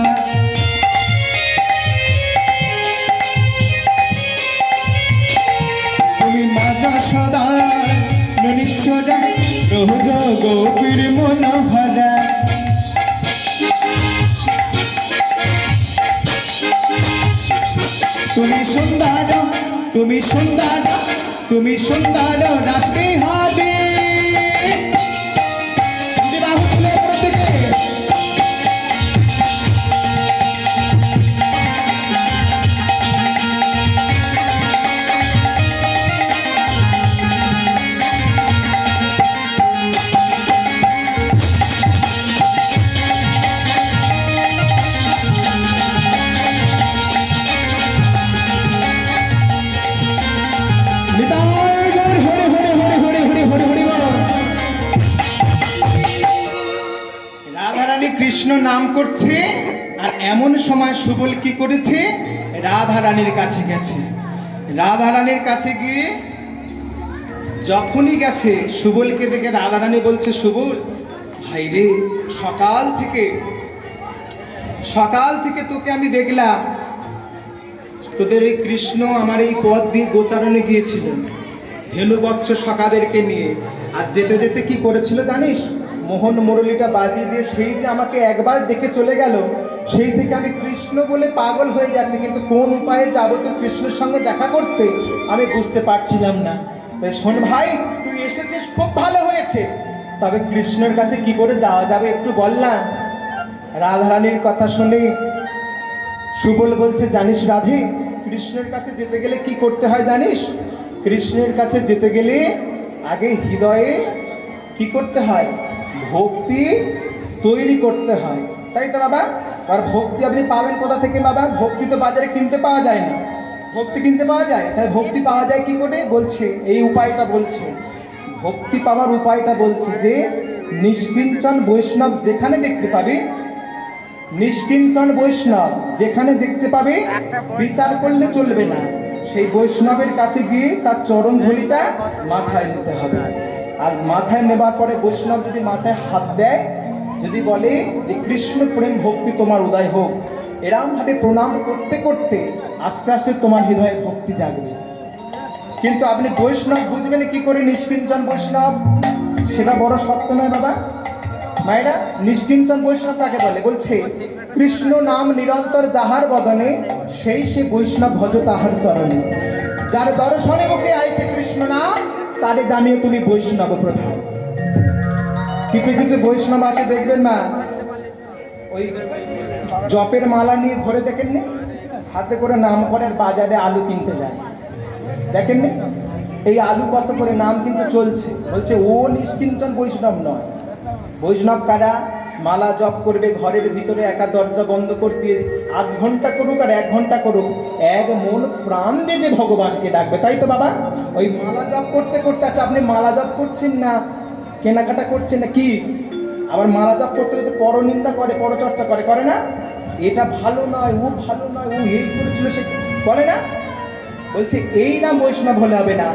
তুমি মাজা সদা মনিচরা, প্রহজ গভীর মনোহরা। তুমি সুন্দর, তুমি সুন্দর, তুমি সুন্দর রাসবিহারী। কৃষ্ণ নাম করছে, আর এমন সময় সুবল কি করেছে, রাধা রানীর কাছে গেছে। রাধা রানীর কাছে গিয়ে যখনই গেছে, সুবলকে দেখে রাধা রানী বলছে, সুবল ভাই রে, সকাল থেকে তোকে আমি দেখলাম, তোদের এই কৃষ্ণ আমার এই পথ দিয়ে গোচারণে গিয়েছিল ধেনুবৎস সখাদেরকে নিয়ে, আর যেতে যেতে কি করেছিল জানিস, মোহন মুরলিটা বাজিয়ে দিয়ে সেই যে আমাকে একবার ডেকে চলে গেল, সেই থেকে আমি কৃষ্ণ বলে পাগল হয়ে যাচ্ছি, কিন্তু কোন উপায়ে যাবো তো কৃষ্ণের সঙ্গে দেখা করতে আমি বুঝতে পারছিলাম না। তাই শোন ভাই, তুই এসেছিস খুব ভালো হয়েছে, তবে কৃষ্ণের কাছে কি করে যাওয়া যাবে একটু বল না। রাধারানীর কথা শুনে সুবল বলছে, জানিস রাধে, কৃষ্ণের কাছে যেতে গেলে কি করতে হয় জানিস? কৃষ্ণের কাছে যেতে গেলে আগে হৃদয়ে কি করতে হয়, ভক্তি তৈরি করতে হয়, তাই তো বাবা? আর ভক্তি আপনি পাবেন কোথা থেকে বাবা? ভক্তি তো বাজারে কিনতে পাওয়া যায় না। ভক্তি কিনতে পাওয়া যায়, তাই ভক্তি পাওয়া যায় কি করে বলছে, এই উপায়টা বলছে, ভক্তি পাওয়ার উপায়টা বলছে যে নিষ্কিঞ্চন বৈষ্ণব যেখানে দেখতে পাবে, নিষ্কিঞ্চন বৈষ্ণব যেখানে দেখতে পাবে, বিচার করলে চলবে না, সেই বৈষ্ণবের কাছে গিয়ে তার চরণ ধুলিটা মাথায় নিতে হবে। আর মাথায় নেবার পরে বৈষ্ণব যদি মাথায় হাত দেয়, যদি বলে যে কৃষ্ণ প্রেম ভক্তি তোমার উদয় হোক, এরমভাবে প্রণাম করতে করতে আস্তে আস্তে তোমার হৃদয়ে ভক্তি জাগবে। কিন্তু আপনি বৈষ্ণব বুঝবেন কি করে নিষ্কিঞ্চন বৈষ্ণব? সেটা বড় শক্ত নয় বাবা। মায়েরা, নিষ্কিঞ্চন বৈষ্ণব কাকে বলে? বলছে, কৃষ্ণ নাম নিরন্তর যাহার বদনে, সেই সে বৈষ্ণব ভজ তাহার চরণে। যার দর্শনে মুখে আইসে কৃষ্ণ নাম, তারে জানিয়ে তুমি বৈষ্ণব প্রধান। কিছু কিছু বৈষ্ণব আছে দেখবেন না, ওই জপের মালা নিয়ে ঘরে দেখেননি, হাতে করে নাম করার বাজারে আলু কিনতে যায়, দেখেননি? এই আলু কত করে, নাম কিন্তু চলছে। বলছে ও নিষ্কিঞ্চন বৈষ্ণব নয়। বৈষ্ণব কারা? মালা জপ করবে ঘরের ভিতরে, একা দরজা বন্ধ করে দিয়ে, আধ ঘন্টা করুক আর 1 ঘন্টা করুক, এক মন প্রাণ দিয়ে যে ভগবানকে ডাকবে, তাই তো বাবা? ওই মালা জপ করতে করতে, আচ্ছা আপনি মালা জপ করছেন না কেনাকাটা করছেন না কি? আবার মালা জপ করতে করতে পরনিন্দা করে, পরচর্চা করে, করে না? এটা ভালো নয়, ও ভালো নয়, ও এই করেছিল, সে বলে না? বলছে এই নাম বৈষ্ণব হলে হবে না,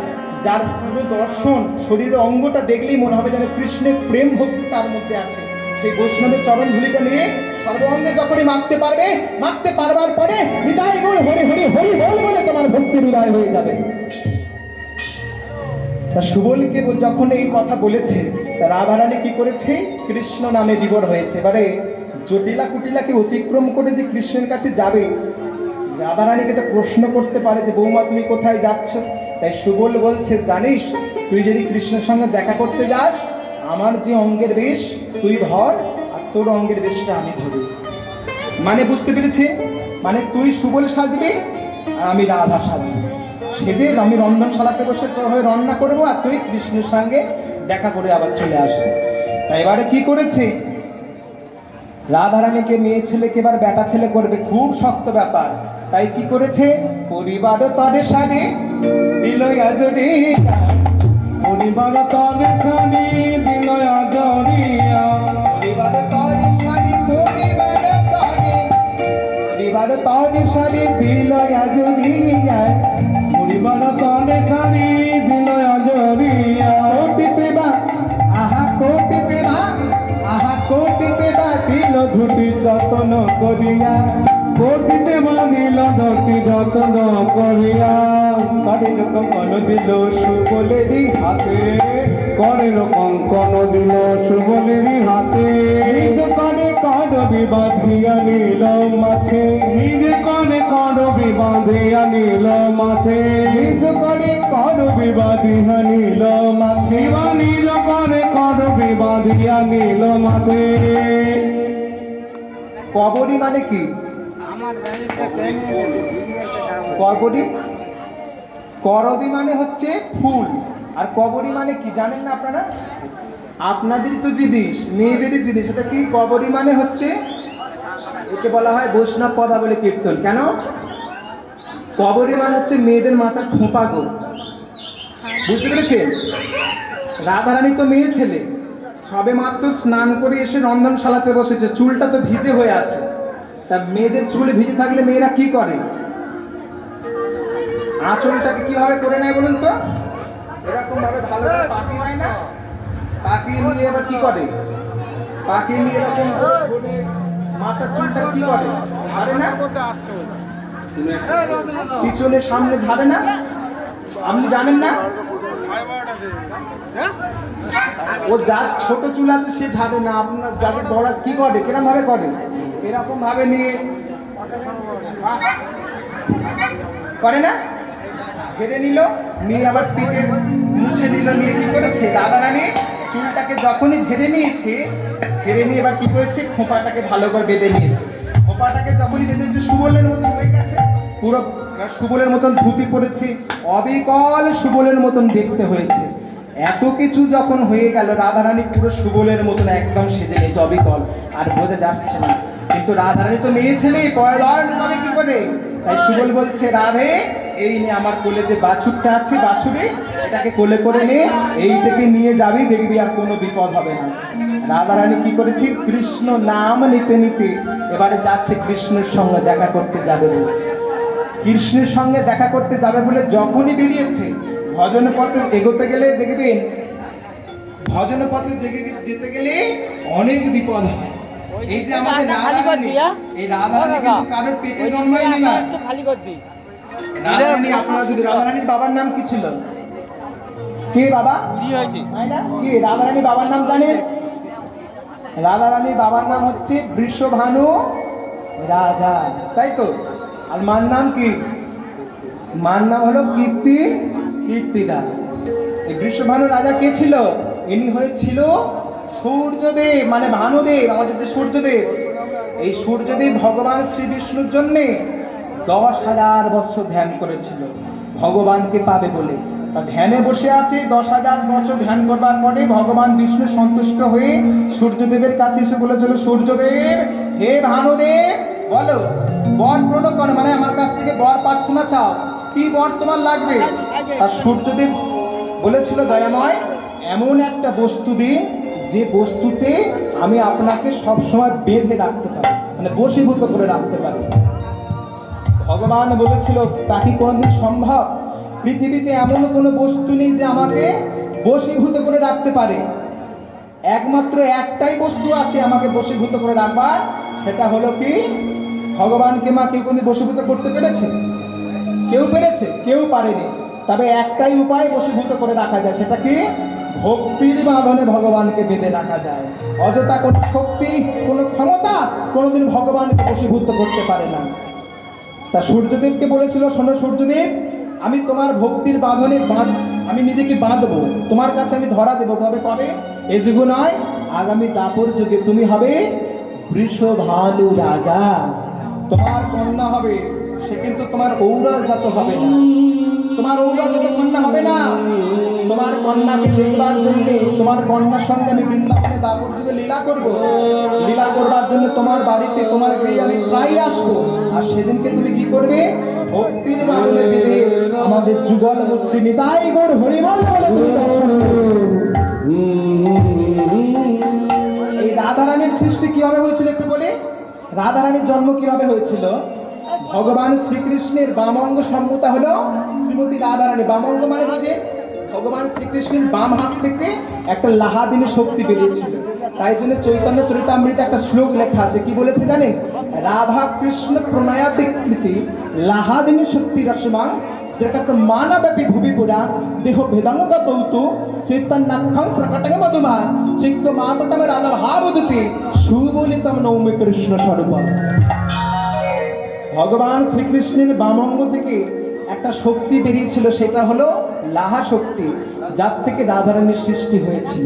যার পুরো দর্শন, শরীরের অঙ্গটা দেখলেই মনে হবে যেন কৃষ্ণের প্রেম ভক্তি তার মধ্যে আছে, সেই বৈষ্ণবের চরণ ধুলিটা নিয়ে সর্বাঙ্গে যখনই মাখতে পারবে, মাখতে পারবার পরে হৃদয় গুণ হরি হরি হরি বল বলে তোমার ভক্তির উদয় হয়ে যাবে। তা সুবলকে যখন এই কথা বলেছে, তা রাধারানী কি করেছে, কৃষ্ণ নামে বিভোর হয়েছে। এবারে জটিলা কুটিলাকে অতিক্রম করে যে কৃষ্ণের কাছে যাবে, রাধারানীকে তো প্রশ্ন করতে পারে যে বৌমা তুমি কোথায় যাচ্ছ? তাই সুবল বলছে, জানিস, তুই যদি কৃষ্ণের সঙ্গে দেখা করতে যাস, আমার যে অঙ্গের বেশ তুই ধর, আর তোর অঙ্গের বেশটা আমি ধরি। মানে বুঝতে পেরেছে? মানে তুই সুবল সাজবি আর আমি রাধা সাজবি, সেজে আমি রন্ধনশালাতে বসে তোর হয়ে রান্না করবো, আর তুই কৃষ্ণের সঙ্গে দেখা করে আবার চলে আসবি। তাই এবারে কি করেছে, রাধারানীকে মেয়ে ছেলেকে এবার বেটা ছেলে করবে, খুব শক্ত ব্যাপার। তাই কি করেছে, পরিবার তরে সারে দিল আজরিয়া, পরিবার তরে ছানি দিল আজরিয়া, পরিবার তরে সারে, পরিবার তরে সারে দিল আজরিয়া, পরিবার তরে ছানি দিল আজরিয়া, কোটিতে বা আহা, কোটিতে বা আহা, কোটিতে বা দিল ধুতি যতন করিয়া, কোটিতে বাঁধিল ধরতি যত্ন করিয়া, কারিল কঙ্কন দিল সুবলেরই হাতে, করেল কঙ্কন দিল সুবলেরই হাতে, নিজ কনে করবি বাঁধিয়া নীল মাথে, নিজ কনে করবি বাঁধিয়া নীল মাথে, নিজ কনে করবি বাঁধিয়া নীল মাথে, নীল করে করবি বাঁধিয়া নীল মাথে। কবরী মানে কি? কবরী, করবী মানে হচ্ছে ফুল, আর কবরী মানে কি জানেন না আপনারা? আপনাদেরই তো জিনিস, মেয়েদেরই জিনিস। এটা কি? কবরী মানে হচ্ছে, একে বলা হয় বৈষ্ণব পদাবলী কীর্তন। কেন? কবরী মানে হচ্ছে মেয়েদের মাথার খোঁপা গো, বুঝতে পেরেছেন? রাধারানী তো মেয়ে ছেলে, সবে মাত্র স্নান করে এসে রন্ধনশালাতে বসেছে, চুলটা তো ভিজে হয়ে আছে। তা মেয়েদের চুল ভিজে থাকলে মেয়েরা কি করে? আঁচলটাকে কিভাবে করে নেয় বলুন তো? এরকম ভাবে ভালো করে পাকিয়ে নেয় না? পাকিয়ে নিয়ে এবার কি করে? পাকিয়ে নিয়ে এরকম ধরে মাথার চুলটা কি করে? ঝাড়ে না? পিছনের সামনে ঝাড়ে না? আপনি জানেন না? ও যার ছোট চুল আছে সে ঝাড়ে না, আপনার যাদের বড় কি করে, কিরম ভাবে করে? এরকম ভাবে নিয়ে করে না, ঝেড়ে নিল, নিয়ে আবার পিঠে মুছে নিল, নিয়ে কি করেছে রাধারানী চুলটাকে যখনই ঝেড়ে নিয়েছে, ঝেড়ে নিয়ে এবার কি করেছে, খোঁপাটাকে ভালো করে বেঁধে নিয়েছে। খোঁপাটাকে যখনই বেঁধেছে সুবলের মতন হয়ে গেছে, পুরো সুবলের মতন ধুতি পড়েছে, অবিকল সুবলের মতন দেখতে হয়েছে। এত কিছু যখন হয়ে গেল, রাধারানী পুরো সুবলের মতন একদম সেজে নিয়েছে অবিকল, আর বোঝা যাচ্ছে না। কিন্তু রাধারানী তো মেয়ে ছেলে, পয়লার লুকাবে কি করে? তাই সুবল বলছে, রাধে এই নে আমার কোলে যে বাছুরটা আছে, বাছুরে এটাকে কোলে করে নে, এইটাকে নিয়ে যাবি, দেখবি আর কোনো বিপদ হবে না। রাধারানী কি করেছে, কৃষ্ণ নাম নিতে নিতে এবারে যাচ্ছে কৃষ্ণের সঙ্গে দেখা করতে যাবে বলে। কৃষ্ণের সঙ্গে দেখা করতে যাবে বলে যখনই বেরিয়েছে, ভজন পথে এগোতে গেলে দেখবেন, ভজন পথে যেতে গেলে অনেক বিপদ হয়। এই যে আমাদের রাধারানী, এই রাধারানী কিন্তু কারোর পেটে জন্মায়নি না। রাধারানী, আপনারা যদি রাধারানীর বাবার নাম কি ছিল? কে বাবা? তাই না? কে রাধারানীর বাবার নাম জানেন? রাধারানীর বাবার নাম হচ্ছে বৃষভানু রাজা, তাই তো? আর মার নাম কি? মার নাম হলো কীর্তিদা। এই বৃষভানু রাজা কে ছিল? ইনি হয়েছিল সূর্যদেব, মানে ভানুদেব, আমাদের যে সূর্যদেব। এই সূর্যদেব ভগবান শ্রী বিষ্ণুর জন্যে 10,000 বছর ধ্যান করেছিল ভগবানকে পাবে বলে। তা ধ্যানে বসে আছে, 10,000 বছর ধ্যান করবার পরে ভগবান বিষ্ণু সন্তুষ্ট হয়ে সূর্যদেবের কাছে এসে বলেছিল, সূর্যদেব, হে ভানুদেব, বলো বর পূর্ণ করো, মানে আমার কাছ থেকে বর প্রার্থনা চাও, কি বর তোমার লাগবে? আর সূর্যদেব বলেছিল, দয়াময়, এমন একটা বস্তু দিন যে বস্তুতে আমি আপনাকে সবসময় বেঁধে রাখতে পারি, মানে বশীভূত করে রাখতে পারি। ভগবান বলেছিল, তা কি কোনোদিন সম্ভব? পৃথিবীতে এমন কোনো বস্তু নেই যে আমাকে বশীভূত করে রাখতে পারে। একমাত্র একটাই বস্তু আছে আমাকে বশীভূত করে রাখবার, সেটা হলো কি? ভগবানকে মা কেউ কোনোদিন বশীভূত করতে পেরেছে? কেউ পেরেছে? কেউ পারেনি। তবে একটাই উপায় বশীভূত করে রাখা যায়, সেটা কি? ভক্তির বাঁধনে ভগবানকে বেঁধে রাখা যায়। অযথা কোনো শক্তি, কোনো ক্ষমতা কোনোদিন ভগবানকে বশীভূত করতে পারে না। তা সূর্যদেবকে বলেছিল, শোনো সূর্যদেব, আমি তোমার ভক্তির বাঁধনে আমি নিজেকে বাঁধবো, তোমার কাছে আমি ধরা দেবো। কবে? কবে? এ যুগ নয়, আগামী দাপর যুগে তুমি হবে বৃষভানু রাজা। তোমার কন্যা হবে, সে কিন্তু তোমার ঔরজাত হবে না, তোমার ঔরজাত কন্যা হবে না। তোমার কন্যাকে দেখবার জন্য, তোমার কন্যার সঙ্গে আমি বৃন্দাবনে দাপর যুগে লীলা করব। লীলা করবার জন্য তোমার বাড়িতে, তোমার গৃহে আমি প্রায় আসবো। আর সেদিনকে তুমি কি করবে? ভক্তির বাঁধনে বেঁধে আমাদের যুগল মূর্তি নিতাই গৌর হরিবল বলে তুমি দর্শন করবে। এই রাধারানীর সৃষ্টি কিভাবে হয়েছিল একটু বলি। রাধারানীর জন্ম কিভাবে হয়েছিল? ভগবান শ্রীকৃষ্ণের বামাঙ্গ সম্মতা হলো শ্রীমতী রাধারানী। বামাঙ্গ মানে বুঝে, ভগবান শ্রীকৃষ্ণের বাম হাত থেকে একটা লাহাদিনী শক্তি বেরিয়েছিল। তাই জন্য চৈতন্য চরিতামৃতে একটা শ্লোক লেখা আছে, কি বলেছে জানেন? রাধা কৃষ্ণ প্রণয়া বিকৃতি লাহাদিনী শক্তি রসমাং জগৎ মানব্যাপী ভুবিপুরা দেহ ভেদাঙ্গত চৈতন্যাক্ষং প্রকটং মধুমা চিক্ক মাততম রাধা ভাবুদতি সুবলিতম নৌমি কৃষ্ণ স্বরূপ। ভগবান শ্রীকৃষ্ণের বামঙ্গ থেকে একটা শক্তি বেরিয়েছিল, সেটা হলো লাহা শক্তি, যার থেকে রাধারানীর সৃষ্টি হয়েছিল।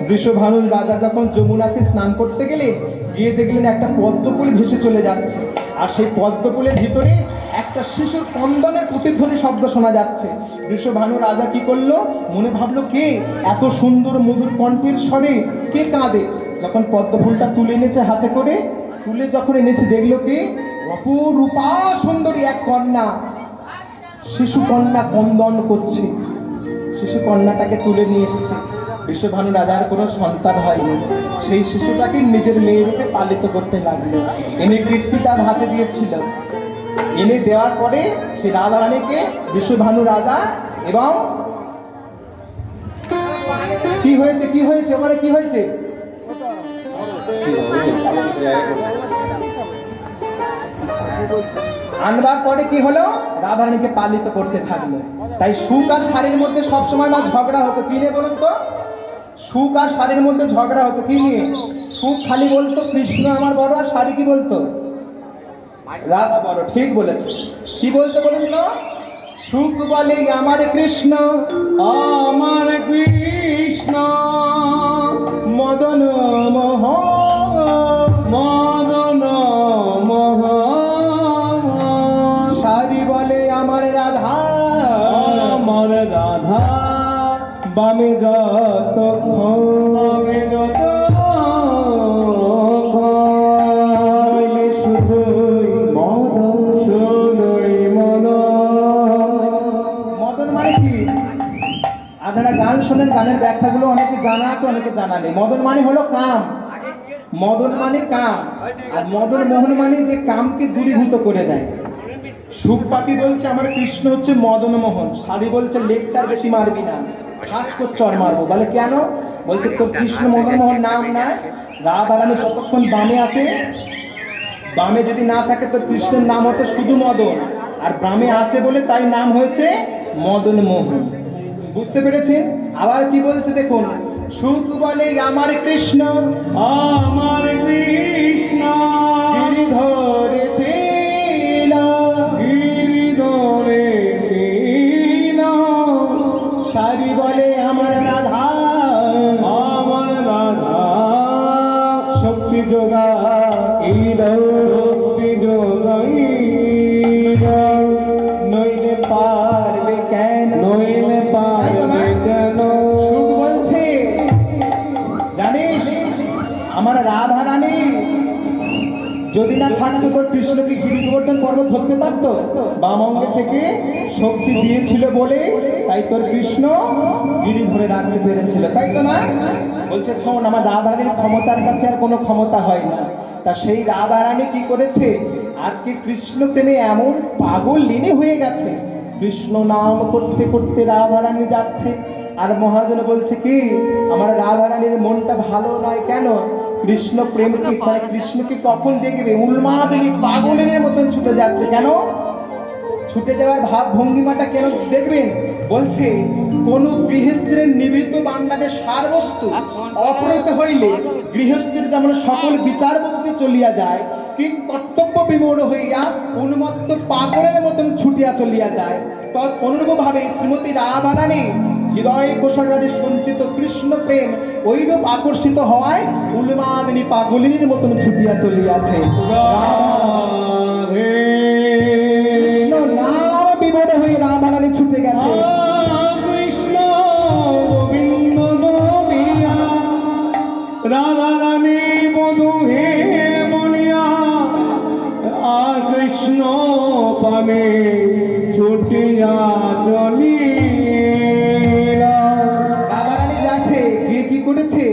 বৃষভানু রাজা যখন যমুনাতে স্নান করতে গেলেন, গিয়ে দেখলেন একটা পদ্মফুল ভেসে চলে যাচ্ছে, আর সেই পদ্মফুলের ভিতরে একটা শিশুর ক্রন্দনের প্রতিধ্বনি শব্দ শোনা যাচ্ছে। বৃষভানু রাজা কি করলো? মনে ভাবলো, কে এত সুন্দর মধুর কণ্ঠের স্বরে কে কাঁদে? যখন পদ্মফুলটা তুলে এনেছে হাতে করে, তুলে যখন এনেছে, দেখলো কি অপরূপা সুন্দরী এক কন্যা, শিশু কন্যা ক্রন্দন করছে। শিশু কন্যাটাকে তুলে নিয়ে এসেছে, বিশ্বভানু রাজার কোনো সন্তান হয়নি, সেই শিশুটাকে নিজের মেয়ে রূপে পালিত করতে লাগলো। এনে কীর্তি তার হাতে দিয়েছিল। এনে দেওয়ার পরে সেই রাধা রানীকে বিশ্বভানু রাজা এবং কি হয়েছে কি হয়েছে ওখানে কি হয়েছে আনবার পরে কি হলো, রাধারানীকে পালিত করতে থাকলো। তাই সুখ আর শাড়ির মধ্যে সবসময় মা ঝগড়া হতো কি নিয়ে বলুন তো? সুখ আর শাড়ির মধ্যে ঝগড়া হতো কি নিয়ে? সুখ খালি বলতো কৃষ্ণ আমার বড়, আর শাড়ি কি বলতো? রাধা বড়। ঠিক বলেছে। কি বলতো বলুন তো? সুখ বলে আমার কৃষ্ণ, আমার কৃষ্ণ মদন মোহন, মদন মোহন, শাড়ি বলে আমার রাধা, আমার রাধা বামে যত আমি যত নইলে শুধুই মদন। শুধুই মদন। মদন মানে কি? আপনারা গান শোনেন, গানের ব্যাখ্যাগুলো অনেকে জানা আছে অনেকে জানা নেই। মদন মানে হলো কাম, মদন মানে কাম, আর মদন মোহন মানে যে কামকে দূরীভূত করে দেয়। সুখ পাখি বলছে আমার কৃষ্ণ হচ্ছে মদন মোহন, শাড়ি বলছে লেকচার বেশি মারবি না, ঠাস করে চর মারবো। বলে কেন? বলছে তোর কৃষ্ণ মদন মোহন নাম না, রাধা রানী যতক্ষণ বামে আছে, বামে যদি না থাকে তো কৃষ্ণের নাম হতো শুধু মদন, আর বামে আছে বলে তাই নাম হয়েছে মদন মোহন। বুঝতে পেরেছেন? আবার কি বলছে দেখুন, সুখ বলে আমার কৃষ্ণ, আমার কৃষ্ণ গিরি ধরেছিল, গিরি ধরেছিল, শাড়ি বলে আমার রাধা, আমার রাধা শক্তি যোগা শক্তি যোগাইল, নইলে পারবে কেন? নইলে পারবে কেন? সুখ বলছে জানিস আমার রাধা রানী যদি না থাকতো তোর কৃষ্ণকে গিরি গোবর্ধন পর্বত ধরতে পারতো, বাম অঙ্গে থেকে শক্তি দিয়েছিল বলে তাই তোর কৃষ্ণ গিরি ধরে রাখতে পেরেছিল, তাই তো না? বলছে শোন, আমার রাধা রানীর ক্ষমতার কাছে আর কোনো ক্ষমতা হয় না। তা সেই রাধা রানী কি করেছে, আজকে কৃষ্ণ প্রেমে এমন পাগল লীনে হয়ে গেছে, কৃষ্ণ নাম করতে করতে রাধা রানী যাচ্ছে। আর মহাজন বলছে কি, আমার রাধা রানীর মনটা ভালো নয় কেন? কৃষ্ণ প্রেমকে মানে কৃষ্ণকে কখন দেখবে উন্মাদনী পাগলের মতন ছুটে যাচ্ছে কেন? ছুটে যাওয়ার ভাব ভঙ্গিমাটা কেন দেখবেন? বলছে কোন গৃহস্থের নিবিত বান্দানের সারবস্তু অপহৃত হইলে গৃহস্থের যেমন সকল বিচার বুদ্ধি চলিয়া যায়, কিন্তু কর্তব্য বিমূঢ় হইয়া উন্মত্ত পাগলের মতন ছুটিয়া চলিয়া যায়, তৎ অনুরূপভাবে শ্রীমতী রাধা রানী হৃদয় কোষাগারে সঞ্চিত কৃষ্ণ প্রেম ওইরূপ আকর্ষিত হওয়ায় উন্মাদিনী পাগলিনীর মতন ছুটিয়া চলিয়াছে। রাধে কৃষ্ণ নাম বিমূঢ় হয়ে রাধা রানী ছুটে গেছে। কৃষ্ণ গোবিন্দ বলিয়া রাধা রানী বধূ হে বলিয়া কৃষ্ণ পানে ছুটিয়া চলিয়া। রাধা রানী যাচ্ছে, গিয়ে কি করেছে?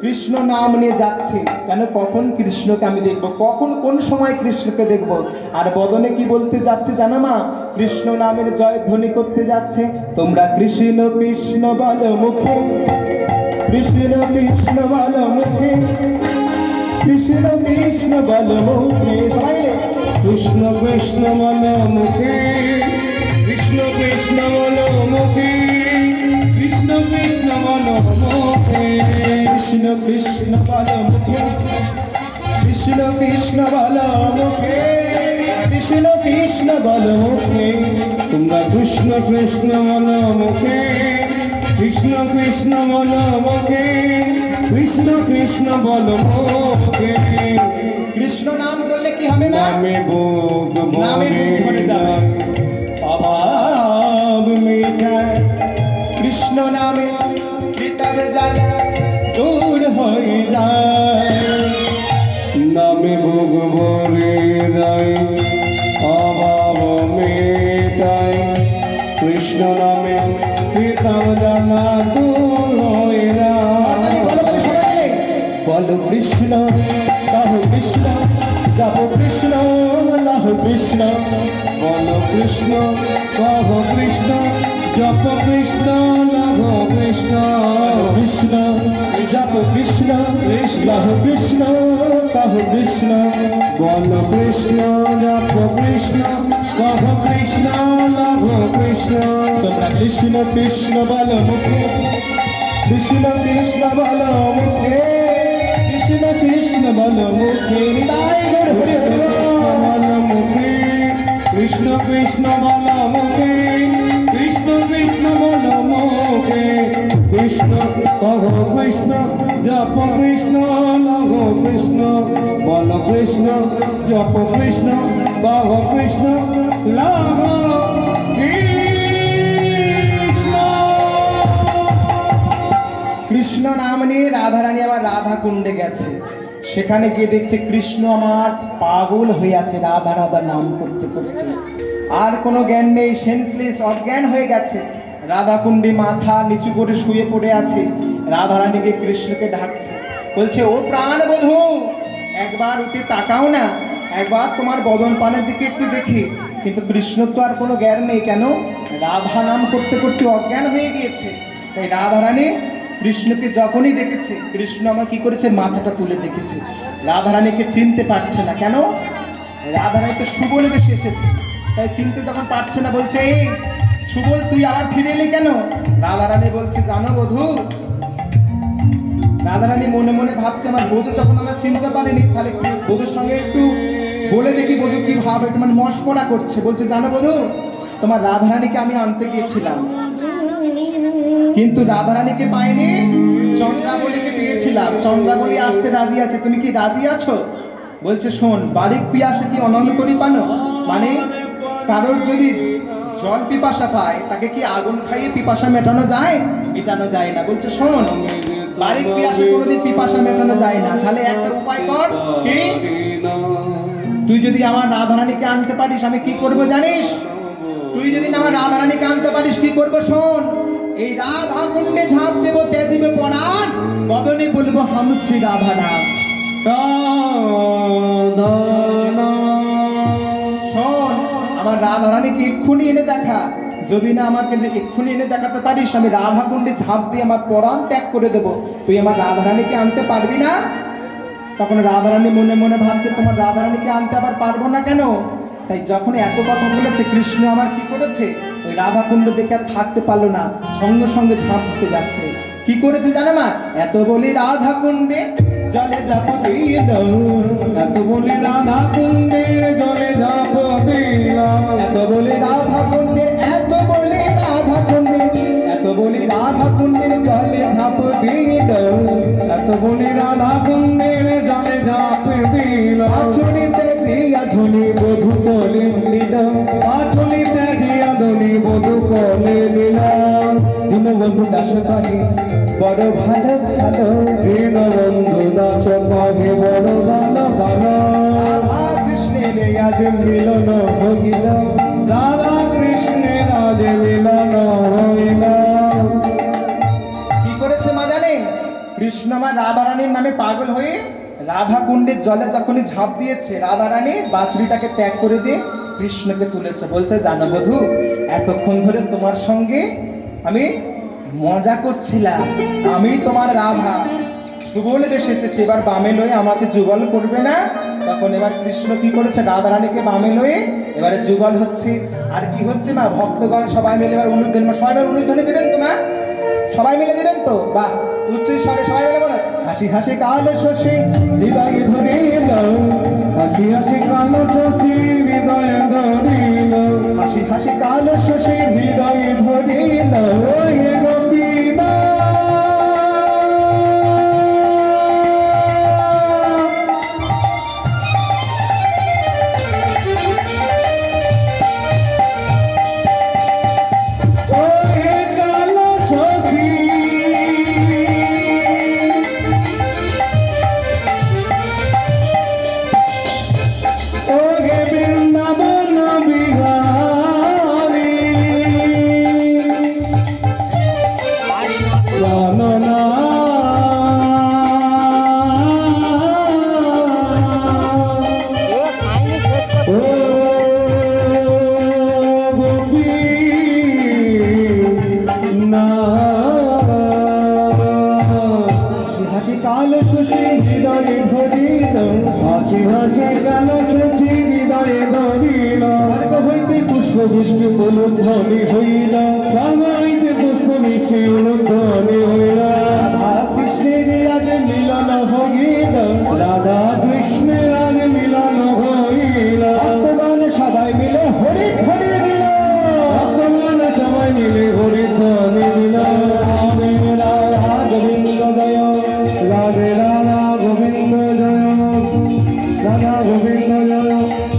কৃষ্ণ নাম নিয়ে যাচ্ছে। কেন? কখন কৃষ্ণকে আমি দেখবো, কখন কোন সময় কৃষ্ণকে দেখবো। আর বদনে কি বলতে যাচ্ছে জানো মা? কৃষ্ণ নামের জয়ধ্বনি করতে যাচ্ছে, তোমরা কৃষ্ণ কৃষ্ণ বলো মুখে, কৃষ্ণ কৃষ্ণ বলো মুখে, কৃষ্ণ কৃষ্ণ বলো মুখে। সবাই মিলে কৃষ্ণ কৃষ্ণ বল মুখে, কৃষ্ণ কৃষ্ণ বল মুখে, কৃষ্ণ কৃষ্ণ বল মুখে, কৃষ্ণ কৃষ্ণ বলো মুখে, কৃষ্ণ কৃষ্ণ বলো মুখে, কৃষ্ণ কৃষ্ণ বলো মুখে। তোমরা কৃষ্ণ কৃষ্ণ বল মুখে, কৃষ্ণ কৃষ্ণ বল মুখে, কৃষ্ণ কৃষ্ণ বল মুখে। কৃষ্ণ নাম করলে কি হবে না? নামে বুক নামে বুক ভরে যাবে। অভাব মিটায় কৃষ্ণ নামে, পিতাবে জ্বালা দূর হয়ে যায়। নামে বুক ভরে যায়, অভাব মেটায়, কৃষ্ণ নামে পিতাব জানা দূর হয়ে যায়। বলো কৃষ্ণ কহ কৃষ্ণ জপ কৃষ্ণ লহ কৃষ্ণ বলো কৃষ্ণ কহ কৃষ্ণ জপ কৃষ্ণ লহ কৃষ্ণ কৃষ্ণ জপ কৃষ্ণ লহ কৃষ্ণ কহ কৃষ্ণ বলো কৃষ্ণ জপ কৃষ্ণ কহ কৃষ্ণ লহ কৃষ্ণ তোমরা কৃষ্ণ কৃষ্ণ বলো মুখে কৃষ্ণ কৃষ্ণ বলো মুখে কৃষ্ণ কৃষ্ণ বলো মুখে তাই হরি হরি বলো মুখে কৃষ্ণ কৃষ্ণ বলো মুখে কৃষ্ণ কৃষ্ণ বলো মুখে কৃষ্ণ কহ কৃষ্ণ জপ কৃষ্ণ লহ কৃষ্ণ বলো কৃষ্ণ জপ কৃষ্ণ কহ কৃষ্ণ লহ কৃষ্ণ নাম নিয়ে রাধারানী আবার রাধা কুণ্ডে গেছে। সেখানে গিয়ে দেখছে কৃষ্ণ আমার পাগল হয়ে আছে রাধা রাধা নাম করতে করতে, আর কোনো জ্ঞান নেই, সেন্সলেস, অজ্ঞান হয়ে গেছে। রাধা কুণ্ডে মাথা নিচু করে শুয়ে পড়ে আছে। রাধারানীকে কৃষ্ণকে ডাকছে, বলছে ও প্রাণবধূ একবার উঠে তাকাও না, একবার তোমার বদন পানের দিকে একটু দেখি। কিন্তু কৃষ্ণ তো আর কোনো জ্ঞান নেই, কেন রাধা নাম করতে করতে অজ্ঞান হয়ে গিয়েছে। তাই রাধারানী কৃষ্ণকে যখনই ডেকেছে, কৃষ্ণ আমার কি করেছে মাথাটা তুলে দেখেছে। রাধারানীকে চিনতে পারছে না, কেন রাধারানী তো সুবল বেশি এসেছে, তাই চিনতে যখন পারছে না বলছে এই সুবল তুই আবার ফিরে এলি কেন? রাধারানী বলছে জানো বধূ, রাধারানী মনে মনে ভাবছে আমার বধূ যখন আমার চিনতে পারেনি, তাহলে বধূর সঙ্গে একটু বলে দেখি বধূ কি ভাবে, একটু মানে মস্করা করছে। বলছে জানো বধূ, তোমার রাধারানীকে আমি আনতে গিয়েছিলাম, কিন্তু রাধারানীকে পাইনি, চন্দ্রাবলীকে পেয়েছিলাম। চন্দ্রাবলী আসতে রাজি আছে, তুমি কি রাজি আছো? বলছে শোন, বারিক পিয়াসা কি অনল করি পানো, মানে কারোর যদি জল পিপাসা পায় তাকে কি আগুন খাইয়ে পিপাসা মেটানো যায়? মেটানো যায় না। বলছে শোন, বারিক পিয়াসা কোনোদিন পিপাসা মেটানো যায় না, তাহলে একটা উপায় কর, কি তুই যদি আমার রাধারানীকে আনতে পারিস আমি কি করব জানিস? তুই যদি আমার রাধারানীকে আনতে পারিস কি করবো শোন, এই রাধা কুণ্ডে ঝাঁপ দেবো তেজিবে পরাণ, বদনে বলবো হাম শ্রী রাধা নাম। শোন, আমার রাধারানীকে এক্ষুনি এনে দেখা, যদি না আমাকে এক্ষুনি এনে দেখাতে পারিস আমি রাধা কুণ্ডে ঝাঁপ দিয়ে আমার পরাণ ত্যাগ করে দেবো। তুই আমার রাধারানীকে আনতে পারবি না? তখন রাধারানী মনে মনে ভাবছে তোমার রাধারানীকে আনতে আবার পারবো না কেন? তাই যখন এত কথা বলেছে কৃষ্ণ আমার কি করেছে, ওই রাধা কুণ্ড দেখে আর থাকতে পারলো না, সঙ্গে সঙ্গে ঝাঁপ দিতে যাচ্ছে। কি করেছে জানো মা? এত বলি রাধা কুণ্ডে জলে ঝাঁপ দিল, এত বলি রাধা কুণ্ডের জলে ঝাঁপ দিলাম, এত বলি রাধা কুণ্ডের, এত বলি রাধা কুণ্ডের, এত বলি রাধা কুণ্ডের জলে ঝাঁপ দিল, এত বলি রাধা কুণ্ডের জলে ঝাঁপ দিলাম, আছড়িতে জিয়া ধনী বধূ কোলে নিলাম, আচলিতে দিয়া ধনী বধূ কোলে নিলাম, দীনবন্ধু দাস কহে বড় ভালো ভালো, দীনবন্ধু দাস কহে বড় ভালো ভালো, রাধা কৃষ্ণের আজ মিলন হইল, রাধা কৃষ্ণের আজ মিলন হইল। কি করেছে মা জানেন? কৃষ্ণ আমার রাধারানীর নামে পাগল হয়ে রাধা কুণ্ডের জলে যখনই ঝাঁপ দিয়েছে, রাধারানী বাছুরিটাকে ত্যাগ করে দিয়ে কৃষ্ণকে তুলেছে। বলছে জানো বধূ, এতক্ষণ ধরে তোমার সঙ্গে আমি মজা করছিলাম, আমি তোমার রাধা, সুবল বেশ এসেছে, এবার বামে লয়ে আমাকে যুগল করবে না? তখন এবার কৃষ্ণ কি করেছে, রাধারানীকে বামে লয়ে এবারে যুগল হচ্ছে। আর কি হচ্ছে মা, ভক্তগণ সবাই মিলে এবার উলুধ্বনি, সবাই এবার উলুধ্বনি দেবেন তো মা, সবাই মিলে দেবেন তো? বাহ, উচ্চ স্বরে সবাই মিলে বলো, হাসি হাসি কাল শশী হৃদয় ধরিল, হাসি হাসি কালো চোখে হৃদয় ধরিল, হাসি হাসি কাল শশী হৃদয় ধরিল, ওই গোপীমা নাচে গেল চোখে হৃদয়ে ধরিল স্বর্গ হইতে পুষ্প বৃষ্টি উলুধ্বনি হইল স্বর্গ হইতে পুষ্প বৃষ্টি উলুধ্বনি হইল রাধা কৃষ্ণের আজ মিলন হইল রাধা কৃষ্ণের আজ মিলন হইল ভক্তগণ সবাই মিলে হরি হরি দিল ভক্তগণ সবাই মিলে হরি ধ্বনি দিল রাধে রাধা গোবিন্দ জয় রাধে রাধা গোবিন্দ জয় রাধা গোবিন্দ জয়